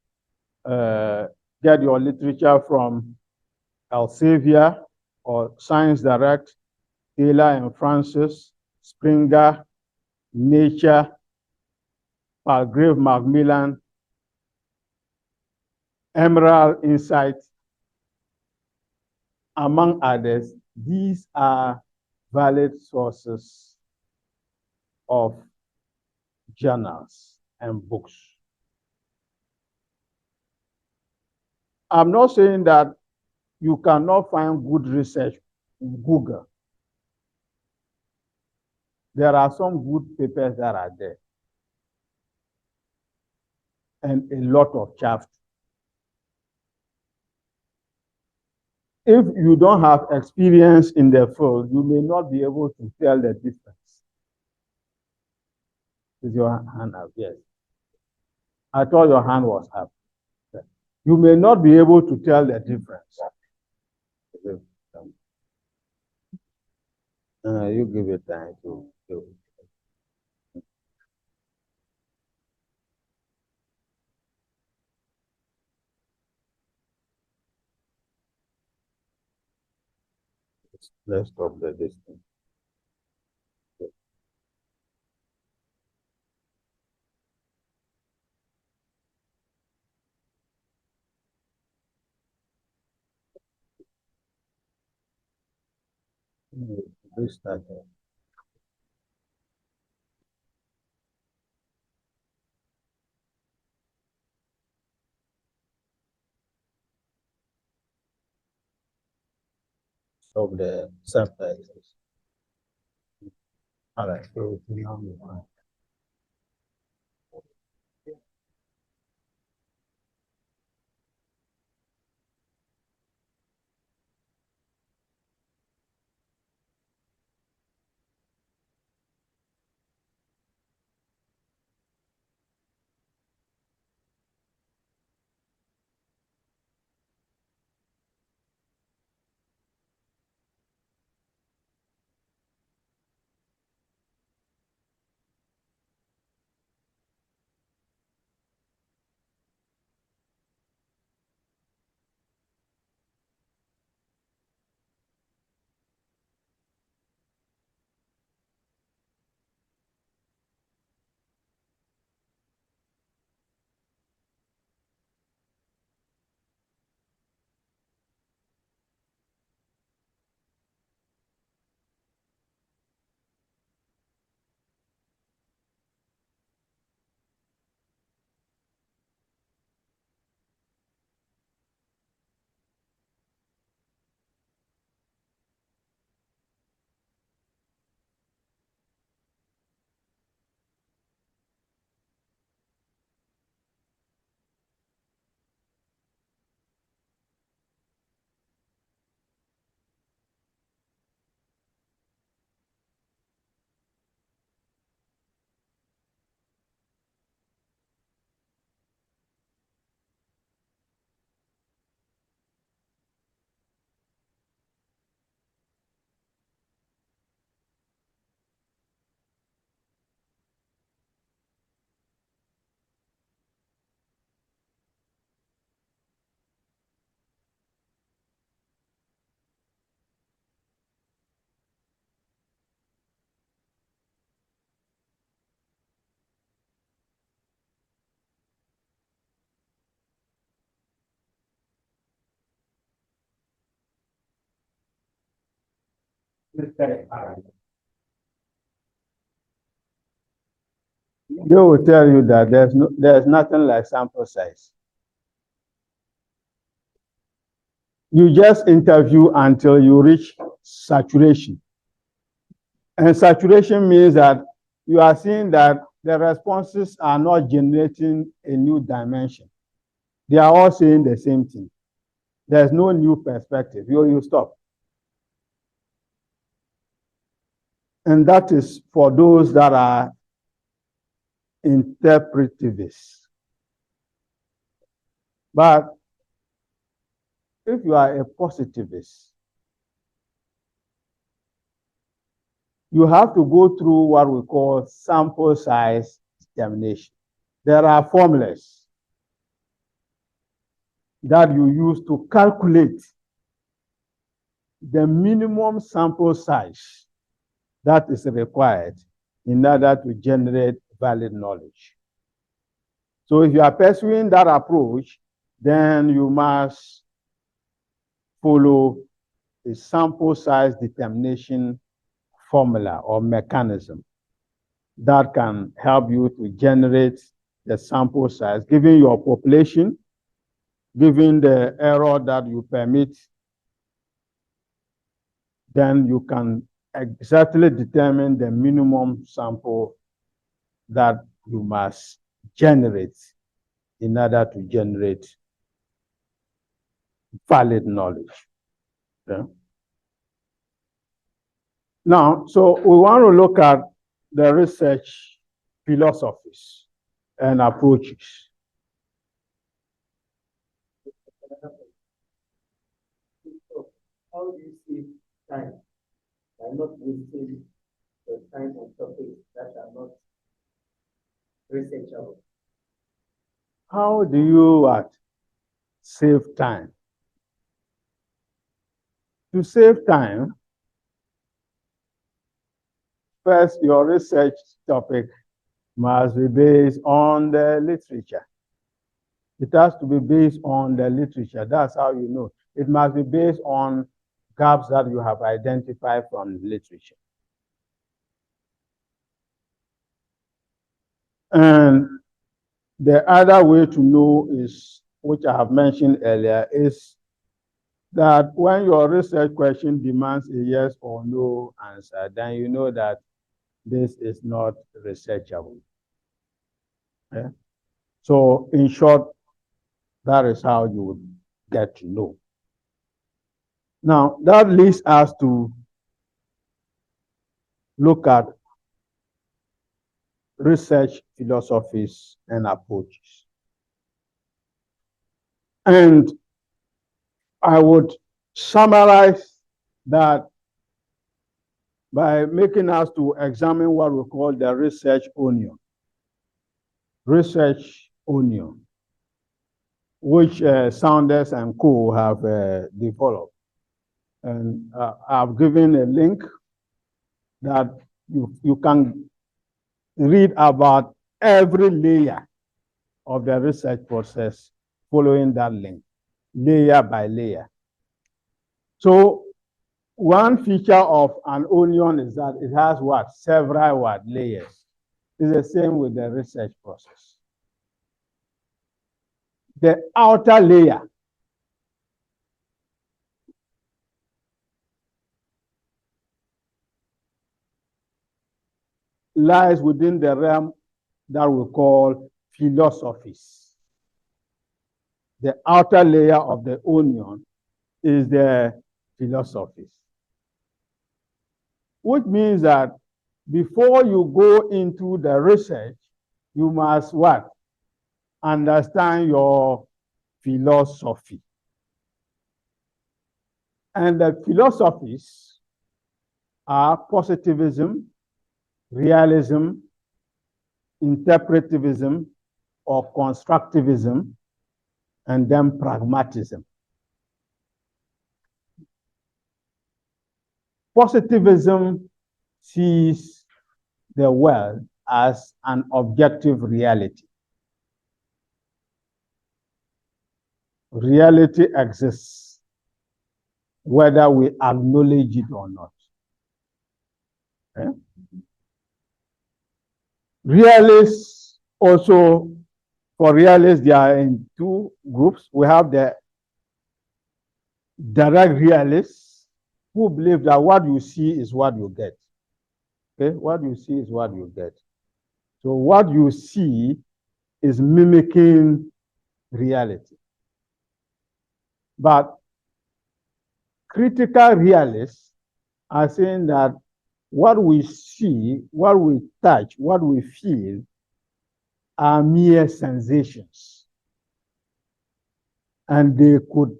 get your literature from Elsevier or Science Direct, Taylor and Francis, Springer, Nature, Palgrave Macmillan, Emerald Insight, among others, these are valid sources of journals and books. I'm not saying that you cannot find good research in Google. There are some good papers that are there and a lot of chaff. If you don't have experience in the field, you may not be able to tell the difference. Is your hand up? Yes. I thought your hand was up. You may not be able to tell the difference. You give it time to do. Let's stop the distance. Restart. Stop the subtitles. All right. So now we find. They will tell you that there's nothing like sample size. You just interview until you reach saturation. And saturation means that you are seeing that the responses are not generating a new dimension. They are all saying the same thing. There's no new perspective. You stop. And that is for those that are interpretivists. But if you are a positivist, you have to go through what we call sample size determination. There are formulas that you use to calculate the minimum sample size that is required in order to generate valid knowledge. So if you are pursuing that approach, then you must follow a sample size determination formula or mechanism. that can help you to generate the sample size, given your population, given the error that you permit, then you can exactly determine the minimum sample that you must generate in order to generate valid knowledge. Yeah. Now, so we want to look at the research philosophies and approaches. How do you see time? I'm not wasting the time on topics that are not researchable. How do you save time? To save time, first, your research topic must be based on the literature. It has to be based on the literature. That's how you know. It must be based on gaps that you have identified from the literature. And the other way to know is, which I have mentioned earlier, is that when your research question demands a yes or no answer, then you know that this is not researchable. Okay? So in short, that is how you would get to know. Now, that leads us to look at research philosophies and approaches. And I would summarize that by making us to examine what we call the research onion. Research onion, which Saunders and Co. have developed. And I've given a link that you can read about every layer of the research process following that link, layer by layer. So one feature of an onion is that it has what? Several what? Layers. It's the same with the research process. The outer layer lies within the realm that we call philosophies. The outer layer of the onion is the philosophies, which means that before you go into the research, you must what? Understand your philosophy. And the philosophies are positivism, realism, interpretivism, or constructivism, and then pragmatism. Positivism sees the world as an objective reality. Reality exists, whether we acknowledge it or not. Okay? Realists also, for realists, they are in two groups. We have the direct realists who believe that what you see is what you get. Okay, what you see is what you get. So what you see is mimicking reality. But critical realists are saying that what we see, what we touch, what we feel are mere sensations. And they could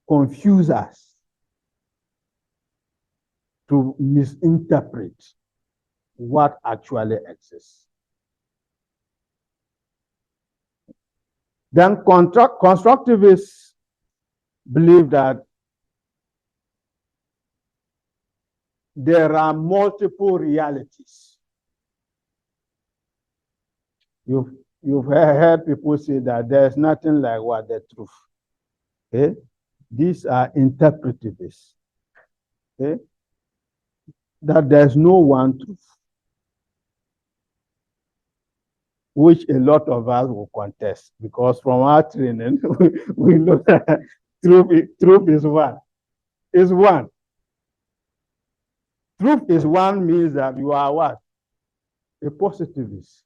confuse us to misinterpret what actually exists. Then constructivists believe that there are multiple realities. You've heard people say that there's nothing like what the truth. Okay? These are interpretivists. Okay? That there's no one truth. which a lot of us will contest, because from our training, we know that truth is one. Is one. Truth is one means that you are what? A positivist.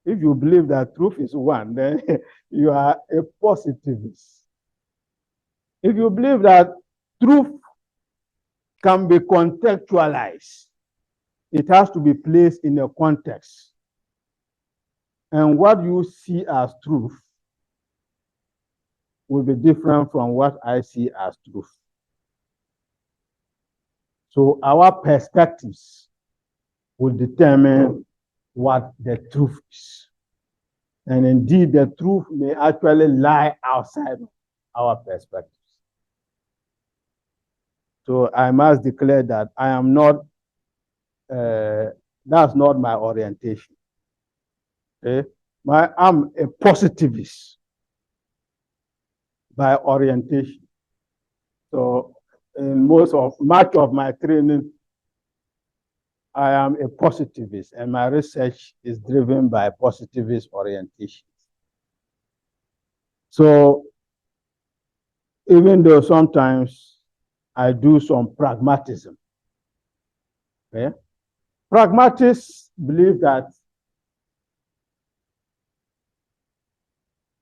If you believe that truth is one, then you are a positivist. If you believe that truth can be contextualized, it has to be placed in a context. And what you see as truth will be different from what I see as truth. So our perspectives will determine what the truth is. And indeed, the truth may actually lie outside our perspectives. So I must declare that I am not, that's not my orientation. Okay? I'm a positivist by orientation. So in much of my training, I am a positivist, and my research is driven by positivist orientation. So even though sometimes I do some pragmatism, okay? Pragmatists believe that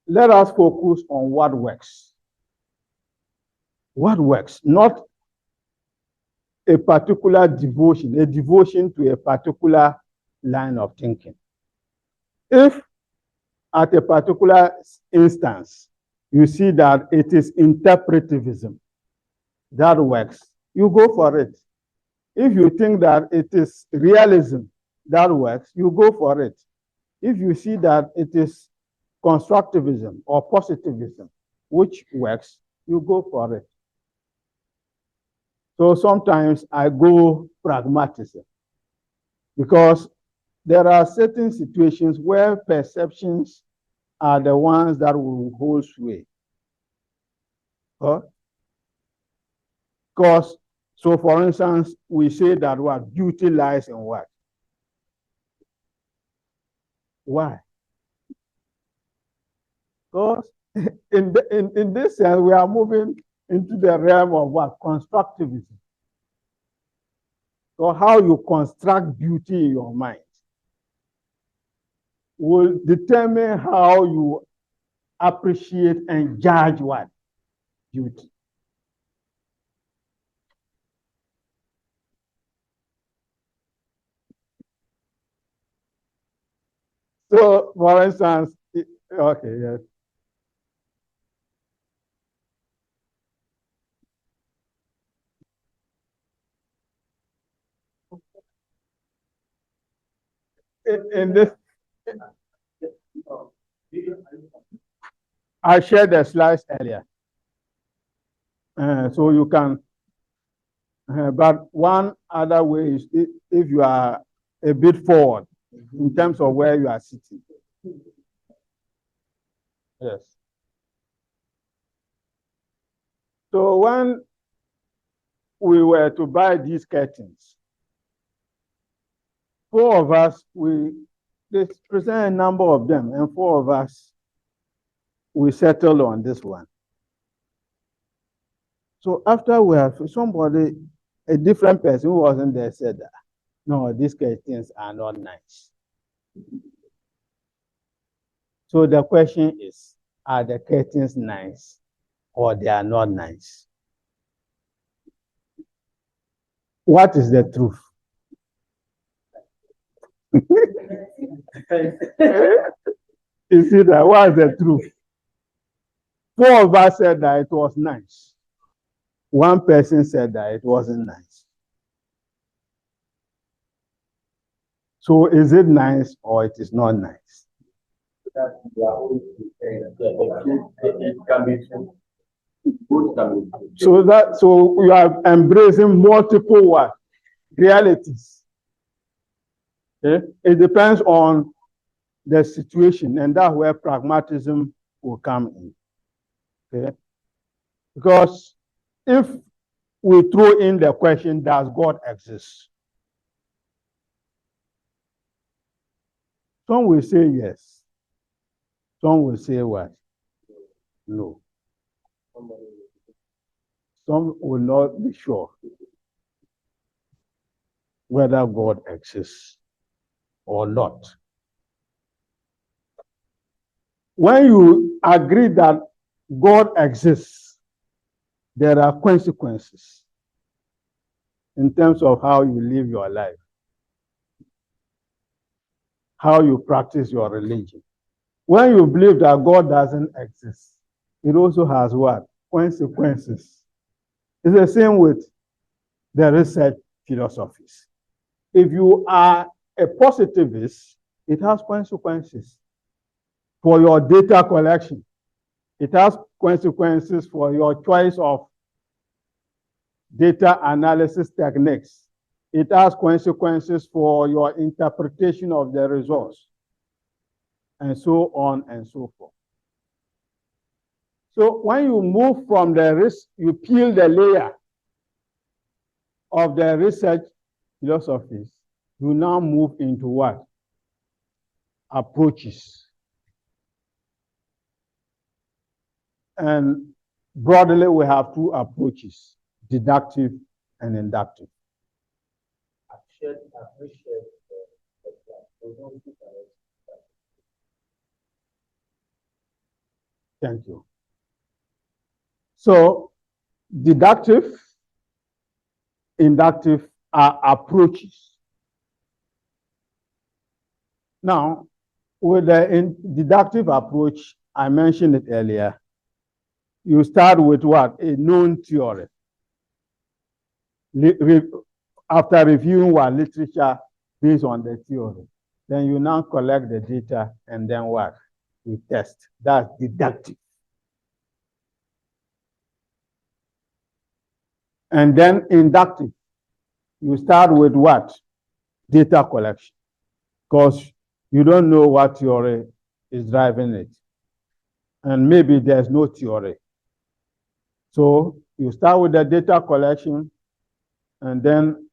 let us focus on what works. What works, not a particular devotion, a devotion to a particular line of thinking. If at a particular instance, you see that it is interpretivism that works, you go for it. If you think that it is realism that works, you go for it. If you see that it is constructivism or positivism which works, you go for it. So sometimes I go pragmatism, because there are certain situations where perceptions are the ones that will hold sway. Because, so for instance, we say that what beauty lies in what? Why? Because in this sense, we are moving into the realm of what? Constructivism. So how you construct beauty in your mind will determine how you appreciate and judge what? Beauty. So, for instance, okay, yes. In this, I shared the slides earlier. So you can, but one other way is if you are a bit forward in terms of where you are sitting. Yes. So when we were to buy these curtains, four of us, they present a number of them, and four of us, we settled on this one. So after we have somebody, a different person who wasn't there said that, no, these curtains are not nice. So the question is, are the curtains nice or they are not nice? What is the truth? You see that? What is the truth? Four of us said that it was nice. One person said that it wasn't nice. So is it nice or it is not nice? So you are embracing multiple what? Realities. Okay? It depends on the situation, and that's where pragmatism will come in. Okay? Because if we throw in the question, does God exist? Some will say yes. Some will say what? No. Some will not be sure whether God exists or not. When you agree that God exists, there are consequences in terms of how you live your life, how you practice your religion. When you believe that God doesn't exist, it also has what? Consequences. It's the same with the research philosophies. If you are a positivist, it has consequences for your data collection. It has consequences for your choice of data analysis techniques. It has consequences for your interpretation of the results, and so on and so forth. So when you move from the risk, you peel the layer of the research philosophies, you now move into what? Approaches. And broadly, we have two approaches, deductive and inductive. Thank you. So, deductive, inductive are approaches. Now, with the deductive approach, I mentioned it earlier, you start with what? A known theory. After reviewing what literature based on the theory, then you now collect the data and then what? You test. That's deductive. And then inductive, you start with what? Data collection, because you don't know what theory is driving it. And maybe there's no theory. So you start with the data collection, and then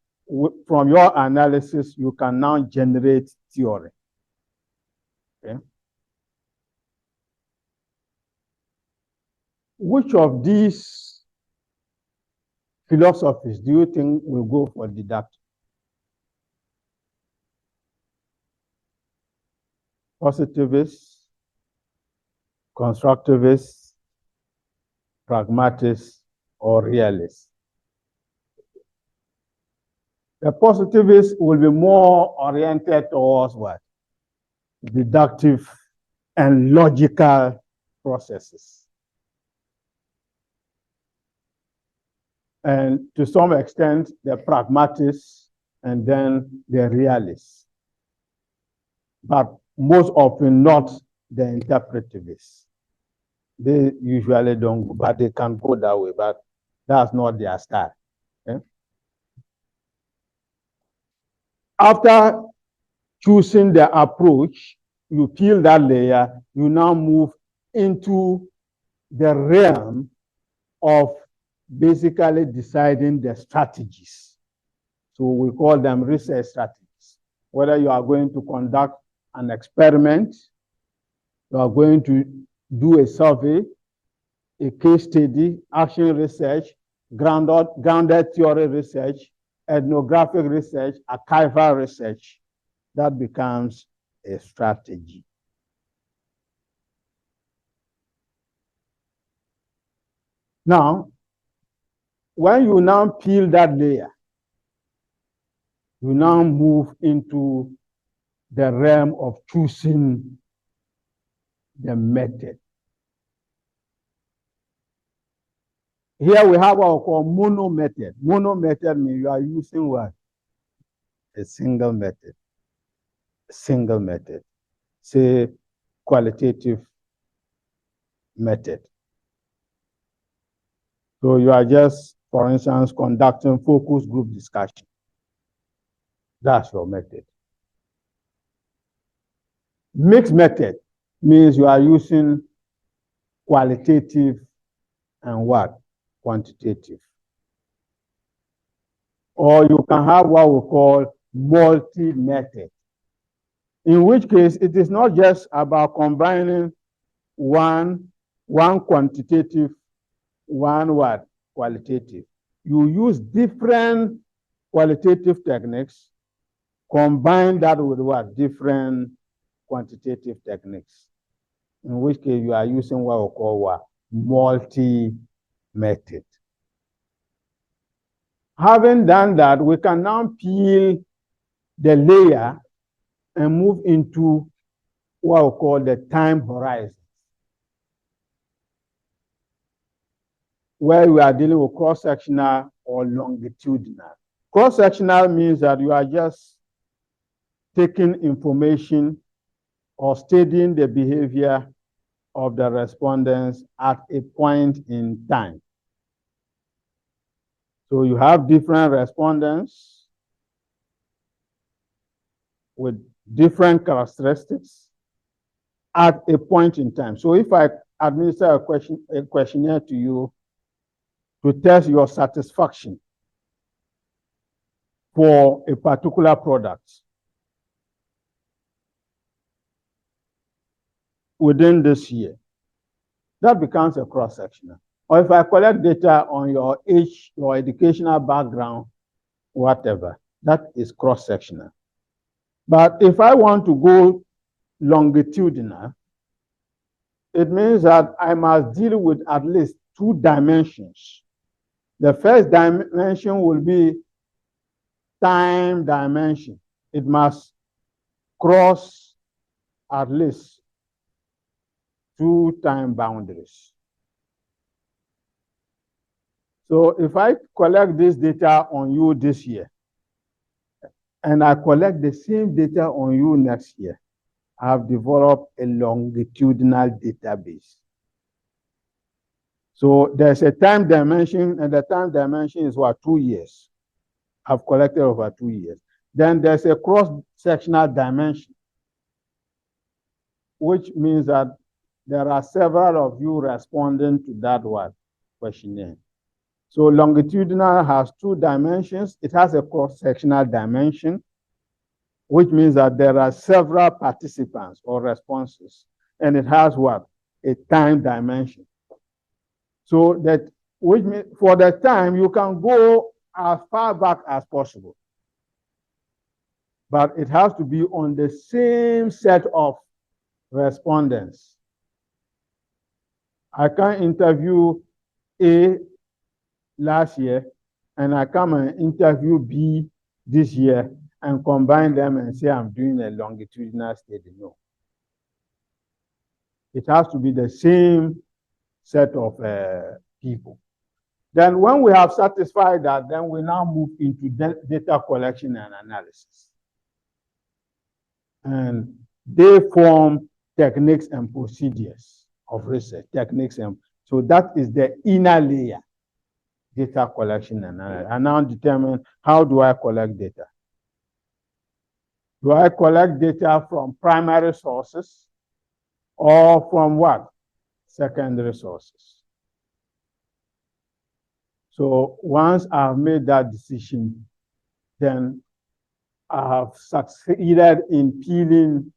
from your analysis, you can now generate theory. Okay? Which of these philosophies do you think will go for deductive? Positivists, constructivists, pragmatists, or realists? The positivists will be more oriented towards what? Deductive and logical processes. And to some extent, the pragmatists and then the realists. But most often not the interpretivists. They usually don't go, but they can go that way, but that's not their style. Okay? After choosing the approach, you peel that layer, you now move into the realm of basically deciding the strategies. So we call them research strategies. Whether you are going to conduct an experiment, you are going to do a survey, a case study, action research, grounded theory research, ethnographic research, archival research, that becomes a strategy. Now, when you now peel that layer, you now move into the realm of choosing the method. Here we have what we call mono method. Mono method means you are using what? A single method. Single method. Say qualitative method. So you are just, for instance, conducting focus group discussion. That's your method. Mixed method means you are using qualitative and what? Quantitative. Or you can have what we call multi-method. In which case, it is not just about combining one quantitative, one what? Qualitative. You use different qualitative techniques, combine that with what? Different quantitative techniques. In which case you are using what we call what? Multi-method. Having done that, we can now peel the layer and move into what we call the time horizon, where we are dealing with cross-sectional or longitudinal. Cross-sectional means that you are just taking information or studying the behavior of the respondents at a point in time. So you have different respondents with different characteristics at a point in time. So if I administer a questionnaire to you to test your satisfaction for a particular product within this year, that becomes a cross-sectional. Or if I collect data on your age, your educational background, whatever, that is cross-sectional. But if I want to go longitudinal, it means that I must deal with at least two dimensions. The first dimension will be time dimension. It must cross at least two time boundaries. So if I collect this data on you this year, and I collect the same data on you next year, I have developed a longitudinal database. So there's a time dimension, and the time dimension is what? 2 years. I've collected over 2 years. Then there's a cross-sectional dimension, which means that there are several of you responding to that what? Questionnaire. So longitudinal has two dimensions. It has a cross-sectional dimension, which means that there are several participants or responses. And it has what? A time dimension. So that, which means for the time, you can go as far back as possible. But it has to be on the same set of respondents. I can interview A last year, and I come and interview B this year and combine them and say I'm doing a longitudinal study. No. It has to be the same set of people. Then when we have satisfied that, then we now move into data collection and analysis. And they form techniques and procedures of research, techniques. And so that is the inner layer, data collection and analysis. I now determine how do I collect data. Do I collect data from primary sources or from what? Secondary sources. So once I've made that decision, then I have succeeded in peeling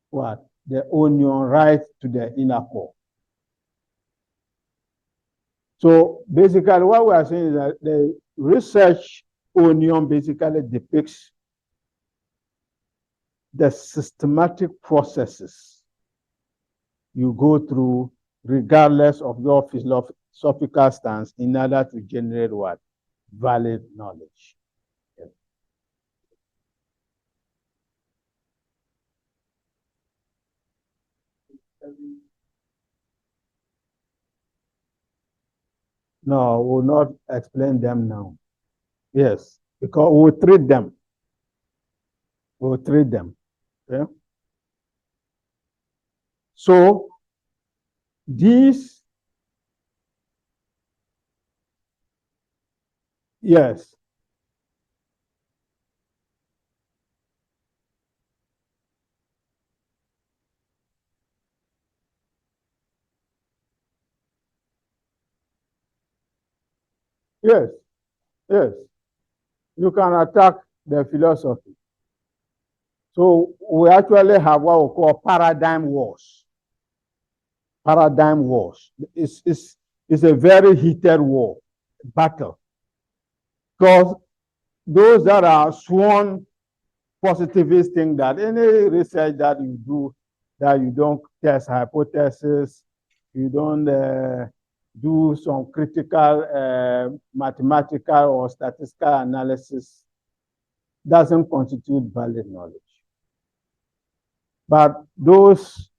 what? The onion right to the inner core. So basically what we are saying is that the research onion basically depicts the systematic processes you go through regardless of your philosophical stance in order to generate what? Valid knowledge. Yes. No, we'll not explain them now. Yes, because we'll treat them. We'll treat them. Okay? So these, yes. Yes, yes. You can attack the philosophy. So we actually have what we call paradigm wars. Paradigm wars. It's a very heated war, battle. Because those that are sworn positivists think that any research that you do, that you don't test hypotheses, you don't do some critical mathematical or statistical analysis, doesn't constitute valid knowledge. But those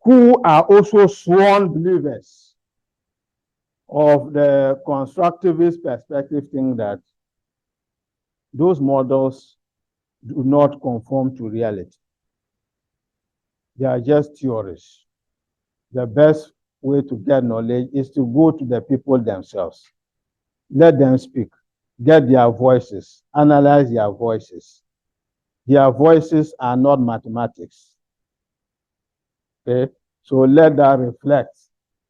who are also sworn believers of the constructivist perspective think that those models do not conform to reality. They are just theories. The best way to get knowledge is to go to the people themselves. Let them speak. Get their voices. Analyze their voices. Their voices are not mathematics. Okay? So let that reflect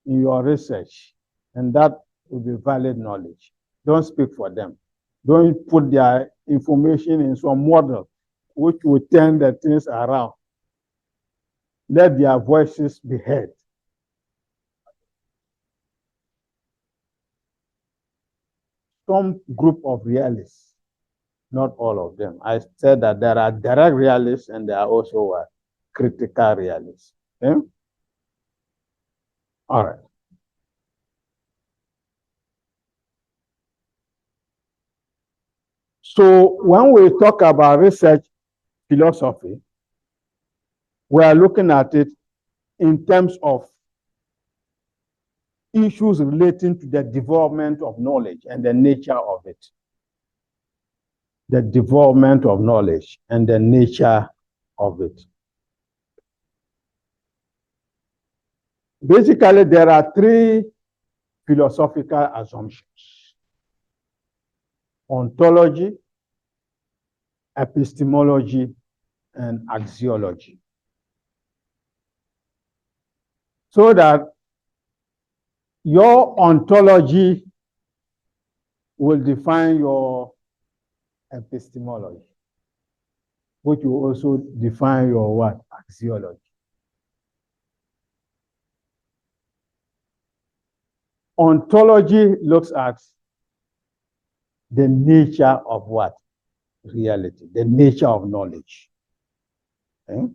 in your research, and that will be valid knowledge. Don't speak for them. Don't put their information in some model which will turn the things around. Let their voices be heard. Some group of realists, not all of them. I said that there are direct realists and there are also critical realists. Okay? All right. So when we talk about research philosophy, we are looking at it in terms of issues relating to the development of knowledge and the nature of it. The development of knowledge and the nature of it. Basically, there are three philosophical assumptions: ontology, epistemology, and axiology. So that your ontology will define your epistemology, which will also define your what? Axiology. Ontology looks at the nature of what? Reality, the nature of knowledge. Okay?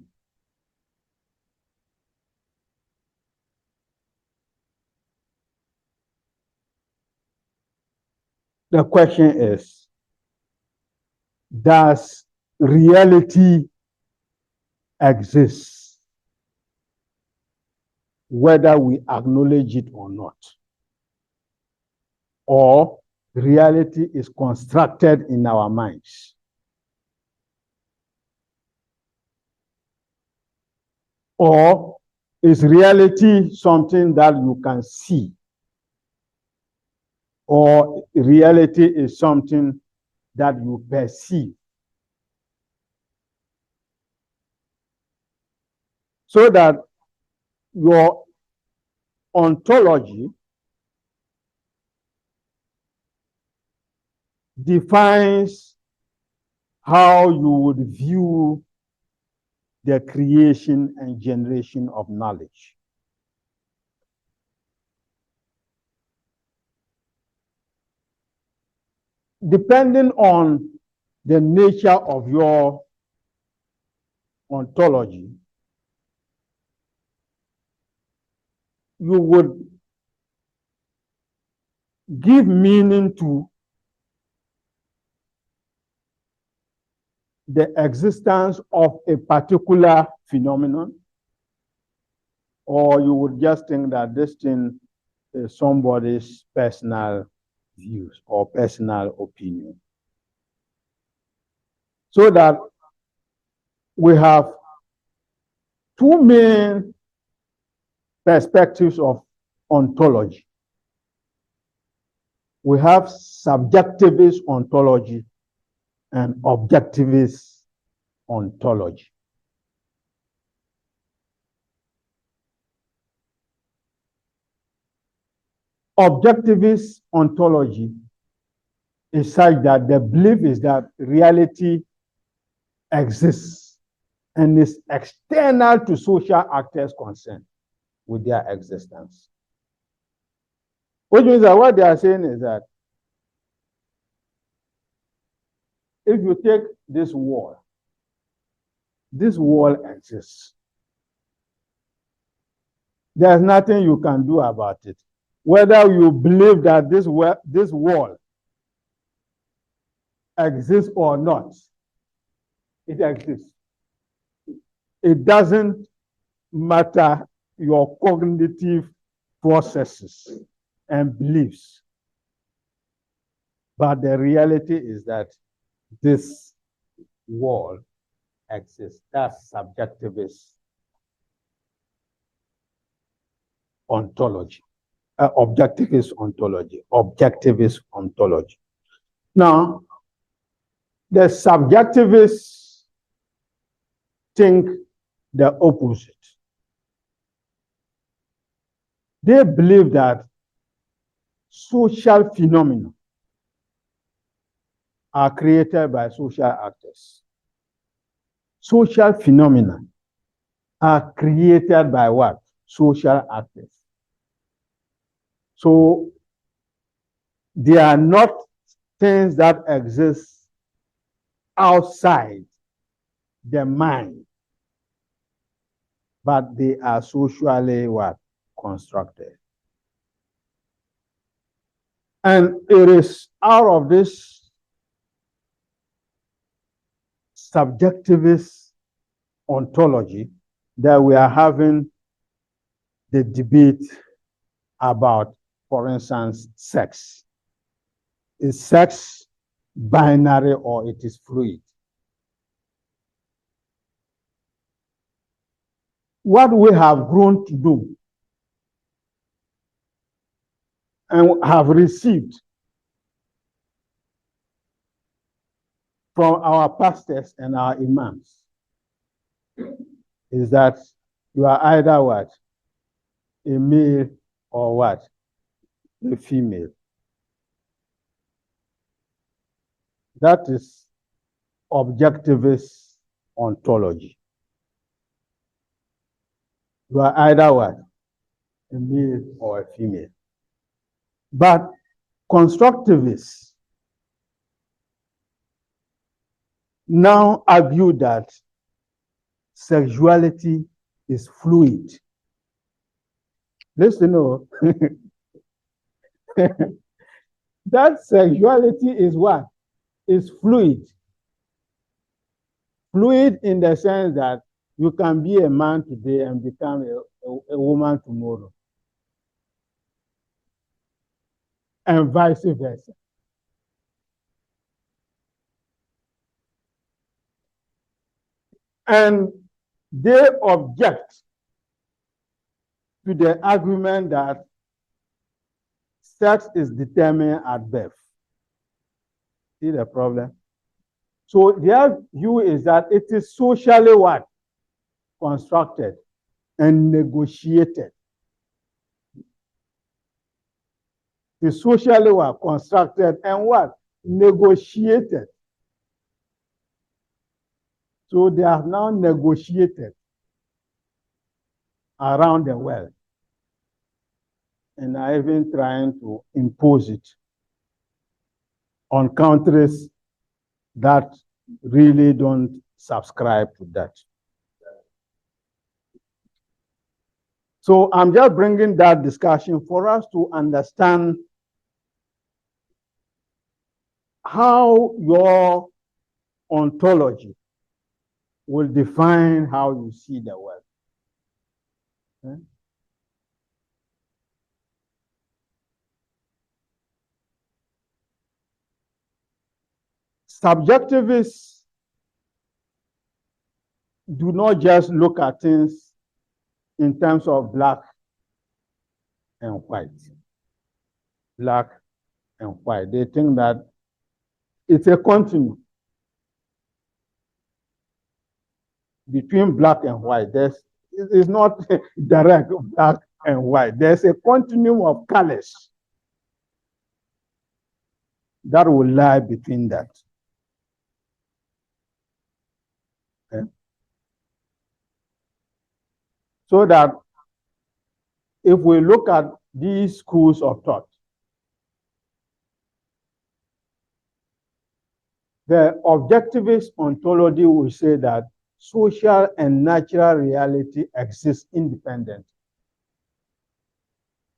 The question is, does reality exist, whether we acknowledge it or not? Or reality is constructed in our minds? Or is reality something that you can see? Or reality is something that you perceive? So that your ontology defines how you would view the creation and generation of knowledge. Depending on the nature of your ontology, you would give meaning to the existence of a particular phenomenon, or you would just think that this thing is somebody's personal views or personal opinion. So that we have two main perspectives of ontology. We have subjectivist ontology and objectivist ontology. Objectivist ontology is such that the belief is that reality exists and is external to social actors concerned with their existence. Which means that what they are saying is that if you take this wall exists. There's nothing you can do about it. Whether you believe that this wall exists or not, it exists. It doesn't matter your cognitive processes and beliefs. But the reality is that this wall exists. That's subjectivist ontology. Objectivist ontology. Now, the subjectivists think the opposite. They believe that social phenomena are created by social actors. Social phenomena are created by what? Social actors. So they are not things that exist outside the mind, but they are socially what? Constructed. And it is out of this subjectivist ontology that we are having the debate about, for instance, sex. Is sex binary or it is fluid? What we have grown to do and have received from our pastors and our imams is that you are either what? A male or what? A female. That is objectivist ontology. You are either what? A male or a female. But constructivists now argue that sexuality is fluid. Listen, no. That sexuality is what? Is fluid. Fluid in the sense that you can be a man today and become a woman tomorrow. And vice versa. And they object to the argument that sex is determined at birth. See the problem? So their view is that it is socially what? Constructed and negotiated. It is socially what? Constructed and what? Negotiated. So they have now negotiated around the world and are even trying to impose it on countries that really don't subscribe to that. So I'm just bringing that discussion for us to understand how your ontology will define how you see the world. Okay? Subjectivists do not just look at things in terms of black and white. Black and white. They think that it's a continuum between black and white. It's not direct black and white. There's a continuum of colors that will lie between that. Okay? So that if we look at these schools of thought, the objectivist ontology will say that social and natural reality exist independent.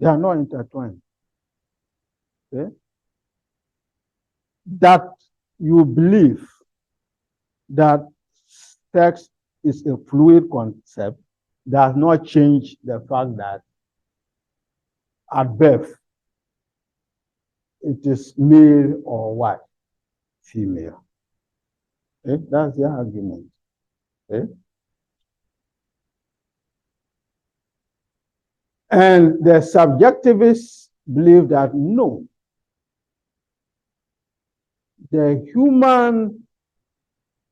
They are not intertwined. Okay? That you believe that sex is a fluid concept does not change the fact that at birth it is male or what? Female. Okay? That's the argument. Okay? And the subjectivists believe that no, the human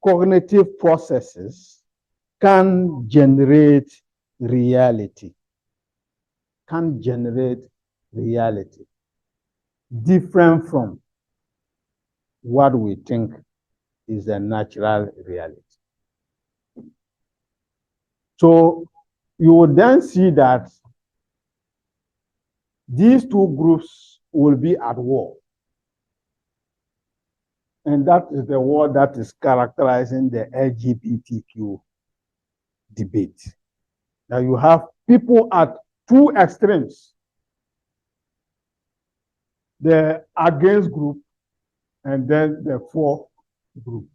cognitive processes can generate reality, different from what we think is a natural reality. So you would then see that these two groups will be at war. And that is the war that is characterizing the LGBTQ debate. Now you have people at two extremes, the against group and then the for group.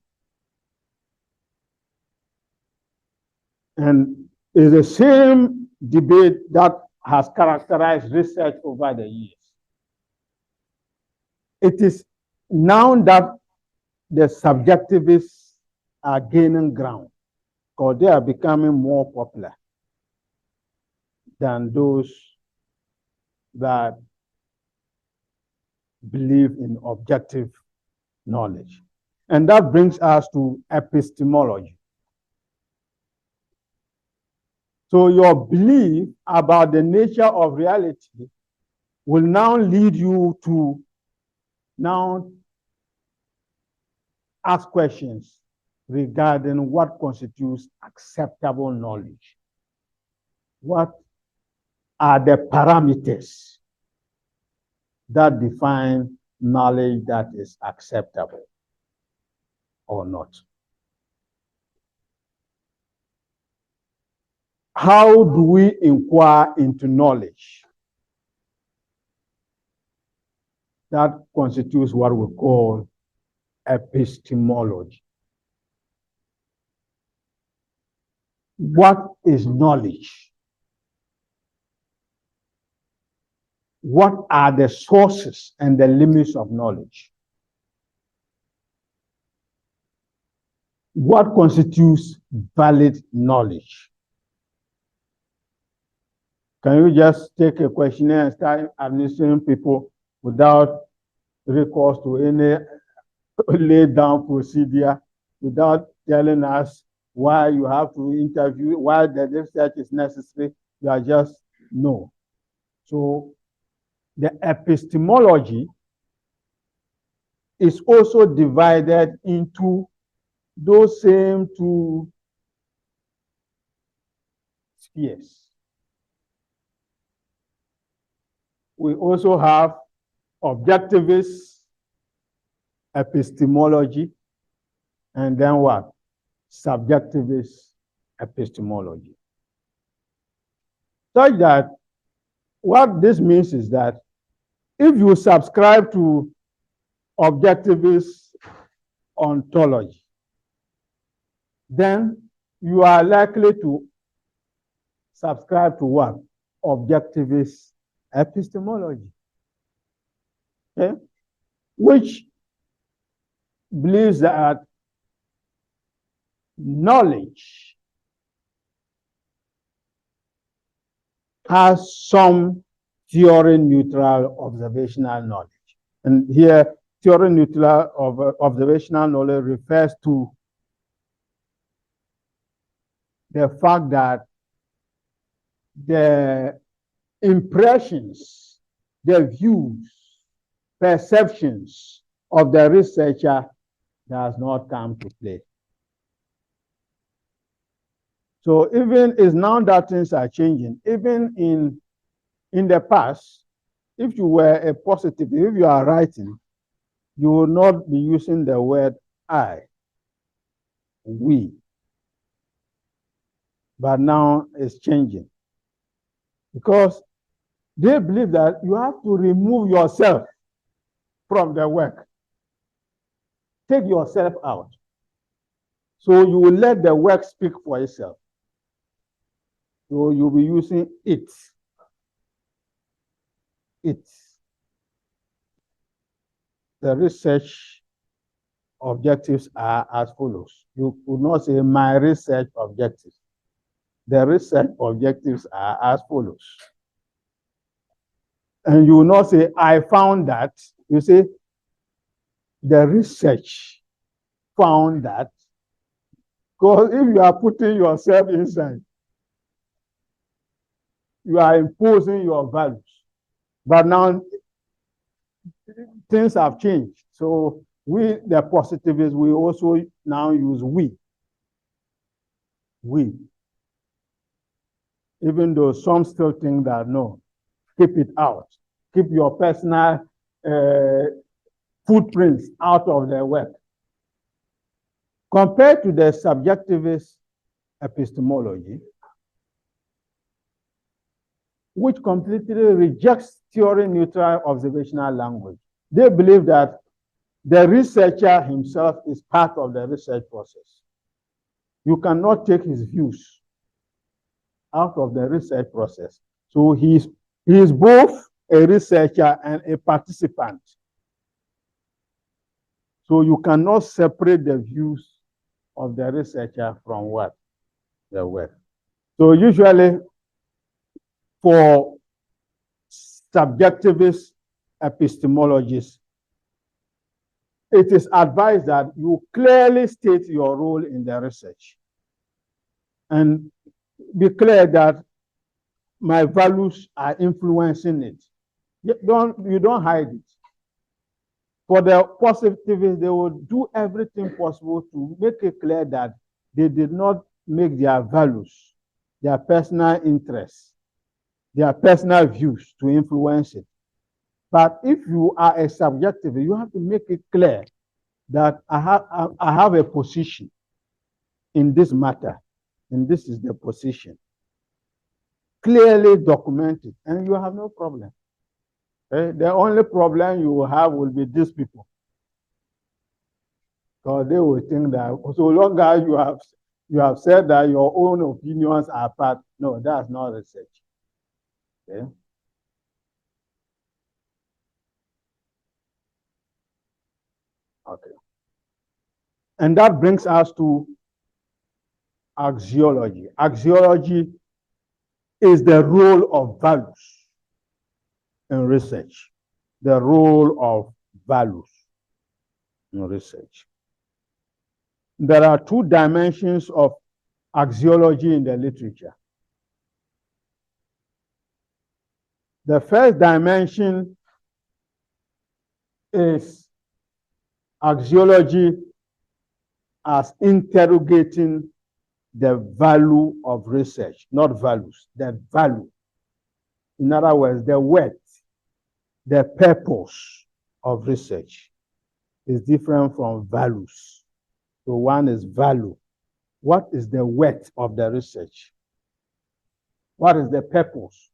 And it's the same debate that has characterized research over the years. It is now that the subjectivists are gaining ground because they are becoming more popular than those that believe in objective knowledge. And that brings us to epistemology. So your belief about the nature of reality will now lead you to now ask questions regarding what constitutes acceptable knowledge. What are the parameters that define knowledge that is acceptable or not? How do we inquire into knowledge? That constitutes what we call epistemology. What is knowledge? What are the sources and the limits of knowledge? What constitutes valid knowledge? Can you just take a questionnaire and start administering people without recourse to any laid down procedure, without telling us why you have to interview, why the research is necessary? You are just no. So the epistemology is also divided into those same two spheres. We also have objectivist epistemology, and then what? Subjectivist epistemology. Such that what this means is that if you subscribe to objectivist ontology, then you are likely to subscribe to what? Objectivist epistemology. Okay? Which believes that knowledge has some theory-neutral observational knowledge. And here, theory-neutral observational knowledge refers to the fact that the impressions, the views, perceptions of the researcher does not come to play. So even it's now that things are changing. Even in the past, if you were a positive, if you are writing, you will not be using the word I, we. But now it's changing because they believe that you have to remove yourself from the work. Take yourself out. So you will let the work speak for itself. So you'll be using it. It. The research objectives are as follows. You could not say my research objectives. The research objectives are as follows. And you will not say, I found that. You say, the research found that. Because if you are putting yourself inside, you are imposing your values. But now things have changed. So we, the positivists, we also now use we. We. Even though some still think that no, keep it out. Keep your personal footprints out of their work. Compared to the subjectivist epistemology, which completely rejects theory-neutral observational language. They believe that the researcher himself is part of the research process. You cannot take his views out of the research process. So he is both a researcher and a participant. So you cannot separate the views of the researcher from what? The work. So usually for subjectivist epistemologists, it is advised that you clearly state your role in the research and be clear that my values are influencing it. You don't hide it. For the positivists, they will do everything possible to make it clear that they did not make their values, their personal interests, their personal views to influence it. But if you are a subjectivist, you have to make it clear that I have a position in this matter, and this is the position. Clearly documented, and you have no problem. The only problem you will have will be these people. So they will think that so long as you have said that your own opinions are part, no, that's not research. Okay? Okay. And that brings us to axiology. Axiology is the role of values in research. The role of values in research. There are two dimensions of axiology in the literature. The first dimension is axiology as interrogating the value of research, not values, the value. In other words, the worth, the purpose of research is different from values. So one is value. What is the worth of the research? What is the purpose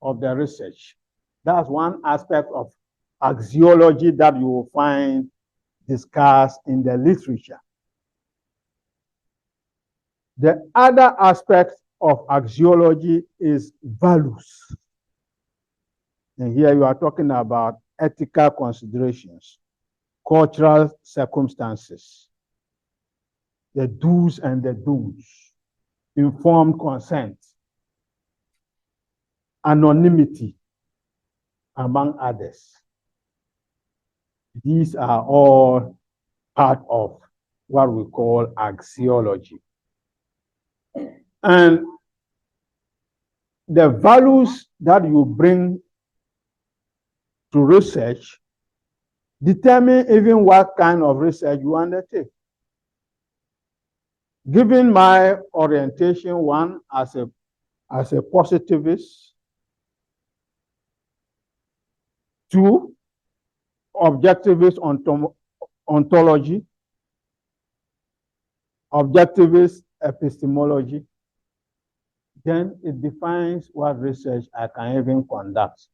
of the research? That's one aspect of axiology that you will find discussed in the literature. The other aspect of axiology is values. And here you are talking about ethical considerations, cultural circumstances, the do's and the don'ts, informed consent, anonymity, among others. These are all part of what we call axiology. And the values that you bring to research determine even what kind of research you undertake. Given my orientation, one, as a positivist, two, objectivist ontology, objectivist epistemology, then it defines what research I can even conduct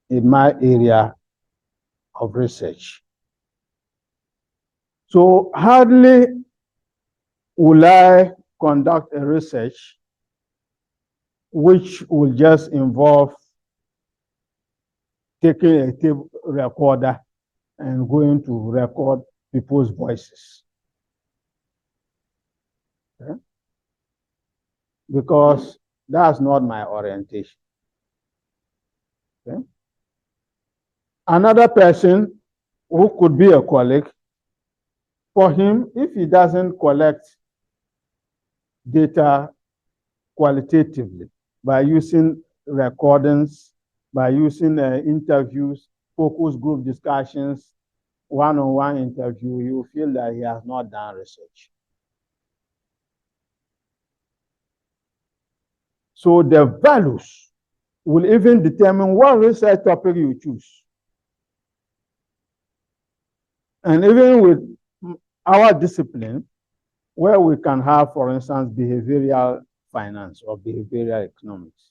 in my area of research. So hardly will I conduct a research which will just involve taking a tape recorder and going to record people's voices. Okay? Because that's not my orientation. Okay? Another person who could be a colleague, for him, if he doesn't collect data qualitatively by using recordings, by using interviews, focus group discussions, one-on-one interview, you feel that he has not done research. So the values will even determine what research topic you choose. And even with our discipline, where we can have, for instance, behavioral finance or behavioral economics,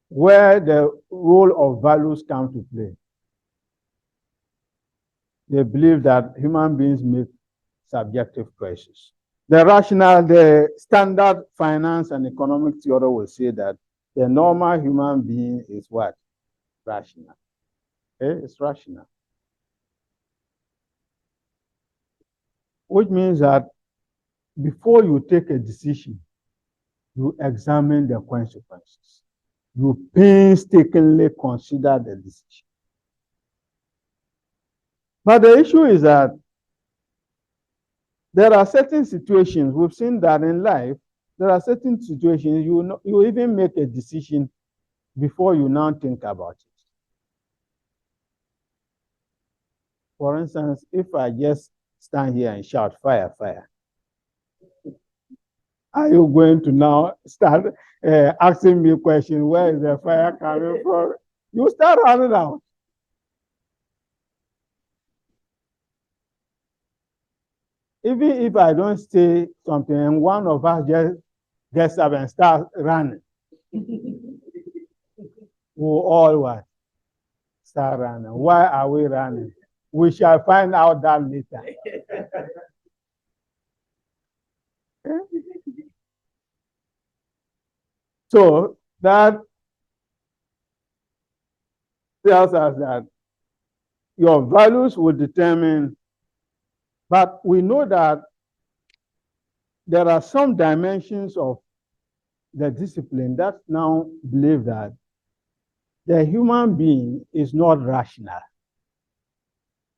where the role of values come to play. They believe that human beings make subjective choices. The standard finance and economic theory will say that the normal human being is what? Rational. Okay? It's rational. Which means that before you take a decision, you examine the consequences. You painstakingly consider the decision. But the issue is that there are certain situations, we've seen that in life, there are certain situations you even make a decision before you now think about it. For instance, if I just stand here and shout, fire, fire, are you going to now start asking me questions, where is the fire coming from? You start running out. Even if I don't say something and one of us just gets up and starts running, we'll all what? Start running. Why are we running? We shall find out that later. So that tells us that your values will determine, but we know that there are some dimensions of the discipline that now believe that the human being is not rational,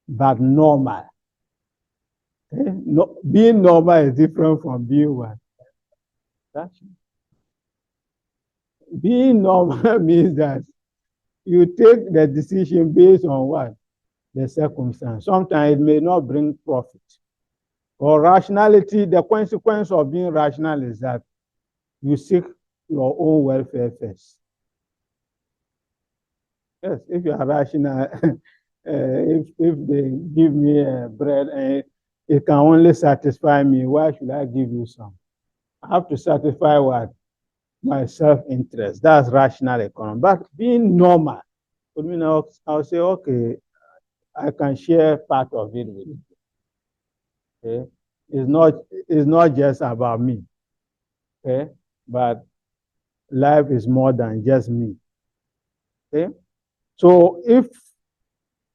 but normal. Okay? No, being normal is different from being what? Rational. Being normal means that you take the decision based on what? The circumstance. Sometimes it may not bring profit. Or rationality, the consequence of being rational is that you seek your own welfare first. Yes, if you are rational, if they give me bread and it can only satisfy me, why should I give you some? I have to satisfy what? My self-interest. That's rational economy. But being normal, I mean, I'll say, okay, I can share part of it with you. Okay? It's not just about me. Okay? But life is more than just me. Okay? So if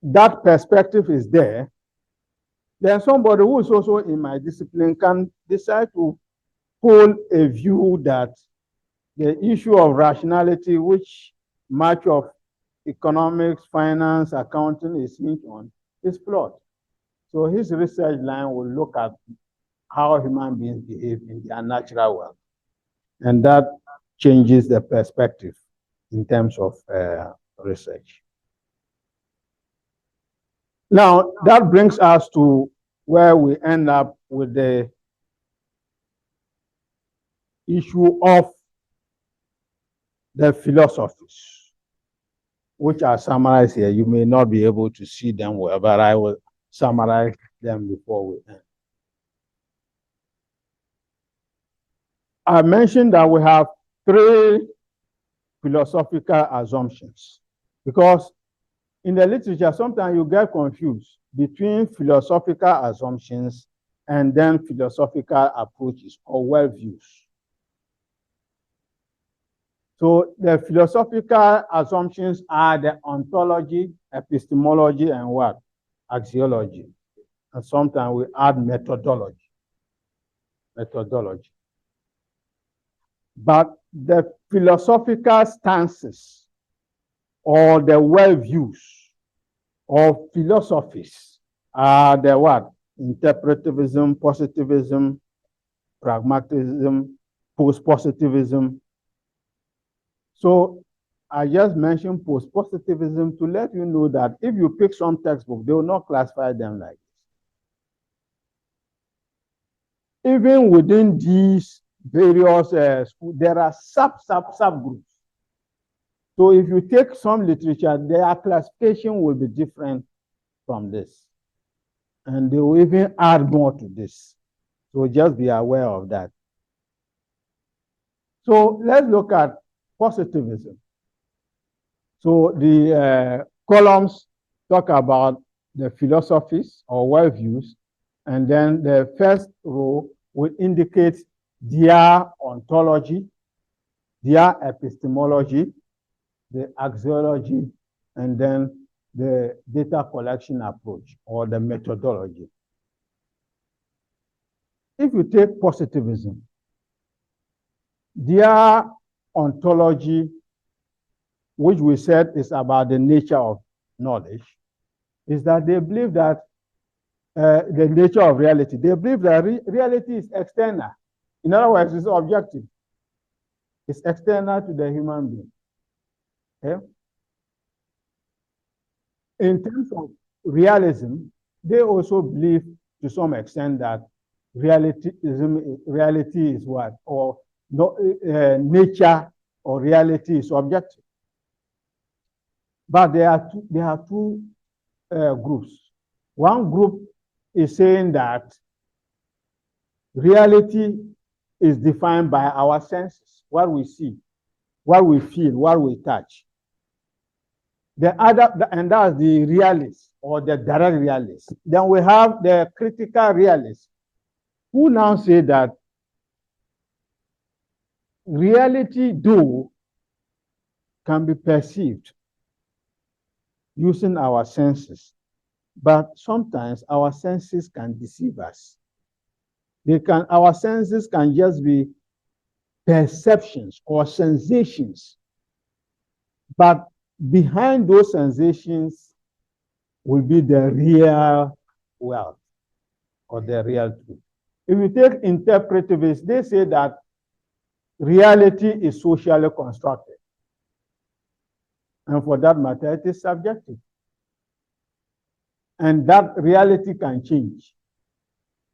that perspective is there, then somebody who is also in my discipline can decide to hold a view that the issue of rationality, which much of economics, finance, accounting is hinged on, is flawed. So his research line will look at how human beings behave in their natural world. And that changes the perspective in terms of research. Now, that brings us to where we end up with the issue of the philosophies, which are summarized here. You may not be able to see them well, but I will summarize them before we end. I mentioned that we have 3 philosophical assumptions, because in the literature, sometimes you get confused between philosophical assumptions and then philosophical approaches or worldviews. So the philosophical assumptions are the ontology, epistemology, and what? Axiology. And sometimes we add methodology. But the philosophical stances or the worldviews or philosophies are the what? Interpretivism, positivism, pragmatism, post-positivism. So I just mentioned post-positivism to let you know that if you pick some textbook, they will not classify them like this. Even within these various schools, there are subgroups. So if you take some literature, their classification will be different from this. And they will even add more to this. So just be aware of that. So let's look at positivism. So the columns talk about the philosophies or worldviews, and then the first row will indicate their ontology, their epistemology, the axiology, and then the data collection approach or the methodology. If you take positivism, their ontology, which we said is about the nature of knowledge, is that they believe that the nature of reality, they believe that reality is external. In other words, it's objective. It's external to the human being. Okay? In terms of realism, they also believe to some extent that reality is what? Or nature or reality is objective. But there are two groups. One group is saying that reality is defined by our senses, what we see, what we feel, what we touch. The other, and that's the realist or the direct realist. Then we have the critical realist, who now say that reality, though, can be perceived using our senses, but sometimes our senses can deceive us. Our senses can just be perceptions or sensations, but behind those sensations will be the real world or the real truth. If you take interpretivists, they say that reality is socially constructed. And for that matter, it is subjective. And that reality can change.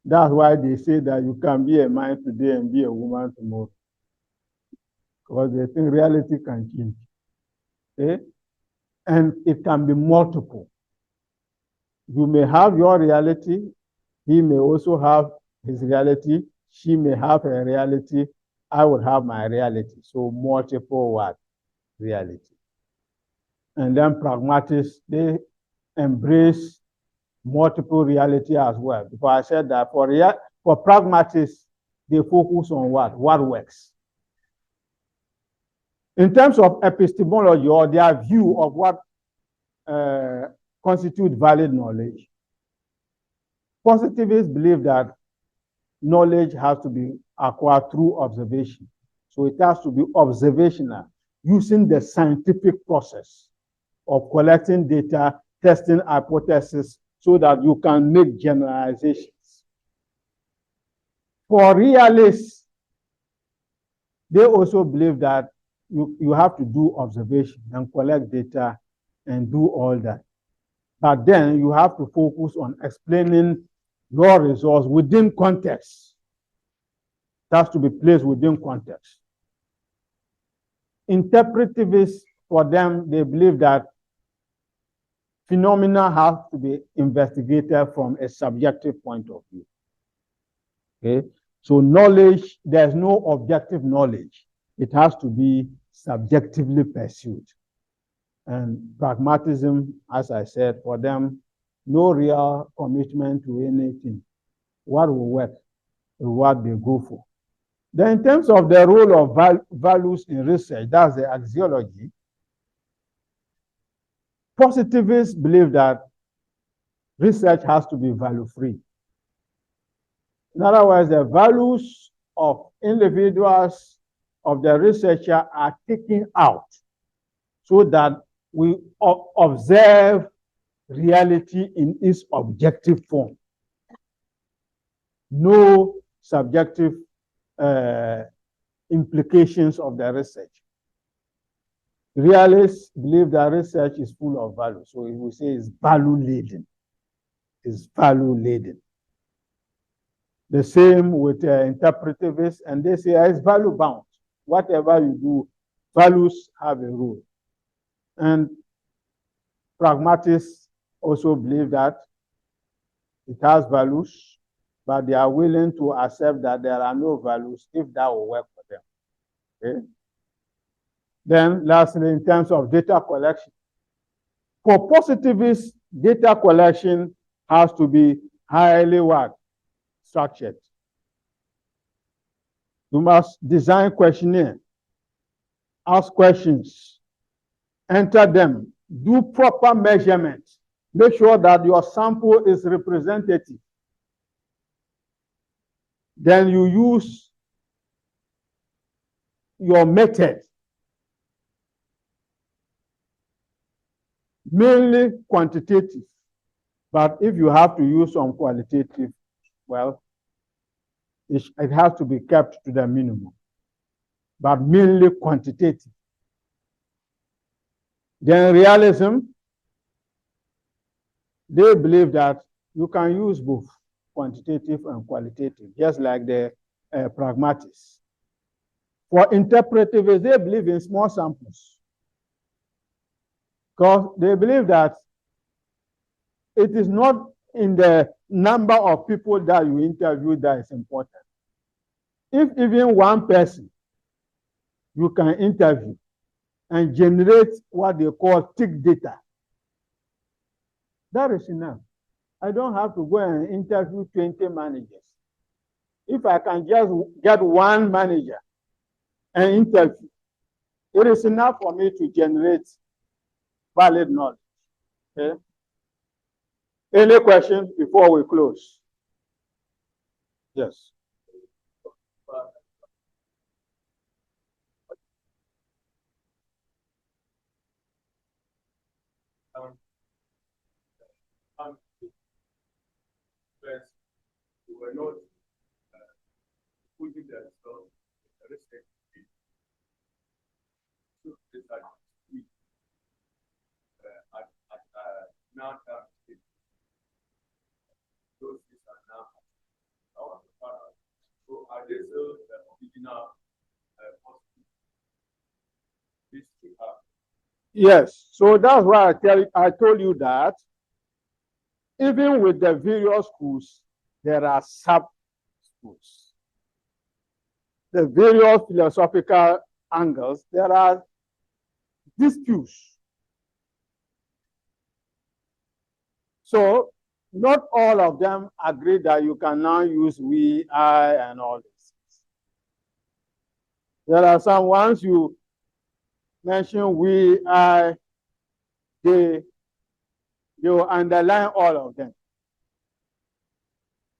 That's why they say that you can be a man today and be a woman tomorrow. Because they think reality can change. Okay? And it can be multiple. You may have your reality, he may also have his reality, she may have her reality, I would have my reality. So multiple what? Reality. And then pragmatists, they embrace multiple reality as well. Because I said that for pragmatists, they focus on what? What works. In terms of epistemology or their view of what constitutes valid knowledge, positivists believe that knowledge has to be acquired through observation. So it has to be observational, using the scientific process of collecting data, testing hypotheses, so that you can make generalizations. For realists, they also believe that you have to do observation and collect data and do all that. But then you have to focus on explaining raw resource within context. It has to be placed within context. Interpretivists, for them, they believe that phenomena have to be investigated from a subjective point of view. Okay? So knowledge, there's no objective knowledge. It has to be subjectively pursued. And pragmatism, as I said, for them, no real commitment to anything. What will work is what they go for. Then in terms of the role of values in research, that's the axiology, positivists believe that research has to be value-free. In other words, the values of individuals, of the researcher, are taken out so that we observe reality in its objective form. No subjective implications of the research. Realists believe that research is full of value. So we say it's value-laden. It's value-laden. The same with interpretivists, and they say it's value-bound. Whatever you do, values have a role. And pragmatists also believe that it has values, but they are willing to accept that there are no values if that will work for them. Okay? Then lastly, in terms of data collection, for positivists, data collection has to be highly structured. You must design questionnaire, ask questions, enter them, do proper measurement, make sure that your sample is representative. Then you use your method, mainly quantitative, but if you have to use some qualitative, well, it has to be kept to the minimum, but mainly quantitative. Then realism, they believe that you can use both quantitative and qualitative, just like the pragmatists. For interpretivists, they believe in small samples, because they believe that it is not in the number of people that you interview that is important. If even one person you can interview and generate what they call tick data, that is enough. I don't have to go and interview 20 managers. If I can just get one manager and interview, it is enough for me to generate valid knowledge. Okay? Any questions before we close? Yes. We were not putting the research to this now those things are now our product. So are they still the original Yes, so that's why I told you that even with the various schools, there are sub-schools. The various philosophical angles, there are disputes. So not all of them agree that you can now use we, I, and all this. There are some ones you mention we, I, they will underline all of them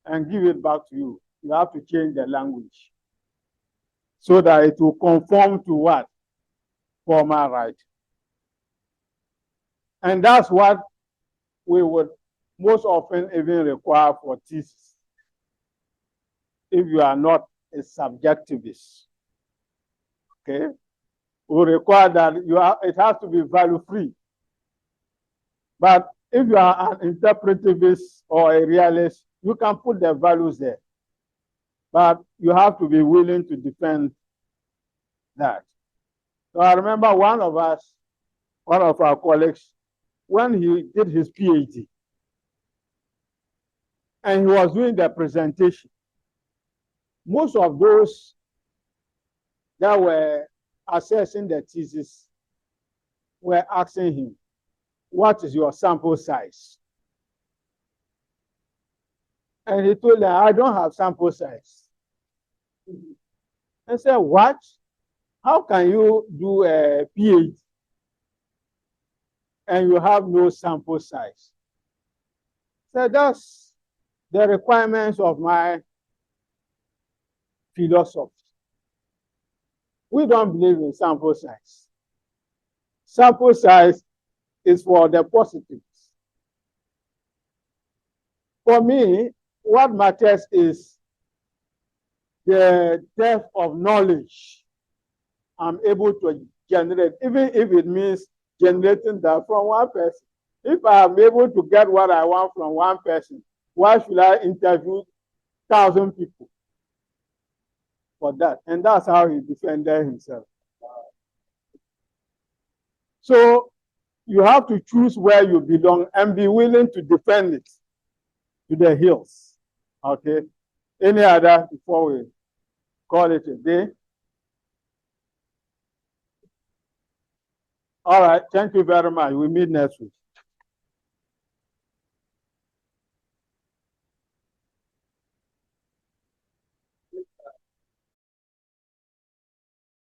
and give it back to you. You have to change the language so that it will conform to what? Formal right. And that's what we would most often even require for thesis if you are not a subjectivist. Okay? We require that it has to be value-free. But if you are an interpretivist or a realist, You can put the values there, but you have to be willing to defend that. So I remember one of our colleagues, when he did his PhD, and he was doing the presentation, most of those that were assessing the thesis were asking him, what is your sample size? And he told them, I don't have sample size. I said, what? How can you do a PhD and you have no sample size? So that's the requirements of my philosophy. We don't believe in sample size. Sample size is for the positives. For me, what matters is the depth of knowledge I'm able to generate, even if it means generating that from one person. If I am able to get what I want from one person, why should I interview 1,000 people for that? And that's how he defended himself. So you have to choose where you belong and be willing to defend it to the hills. Okay? Any other before we call it a day? All right. Thank you very much. We meet next week.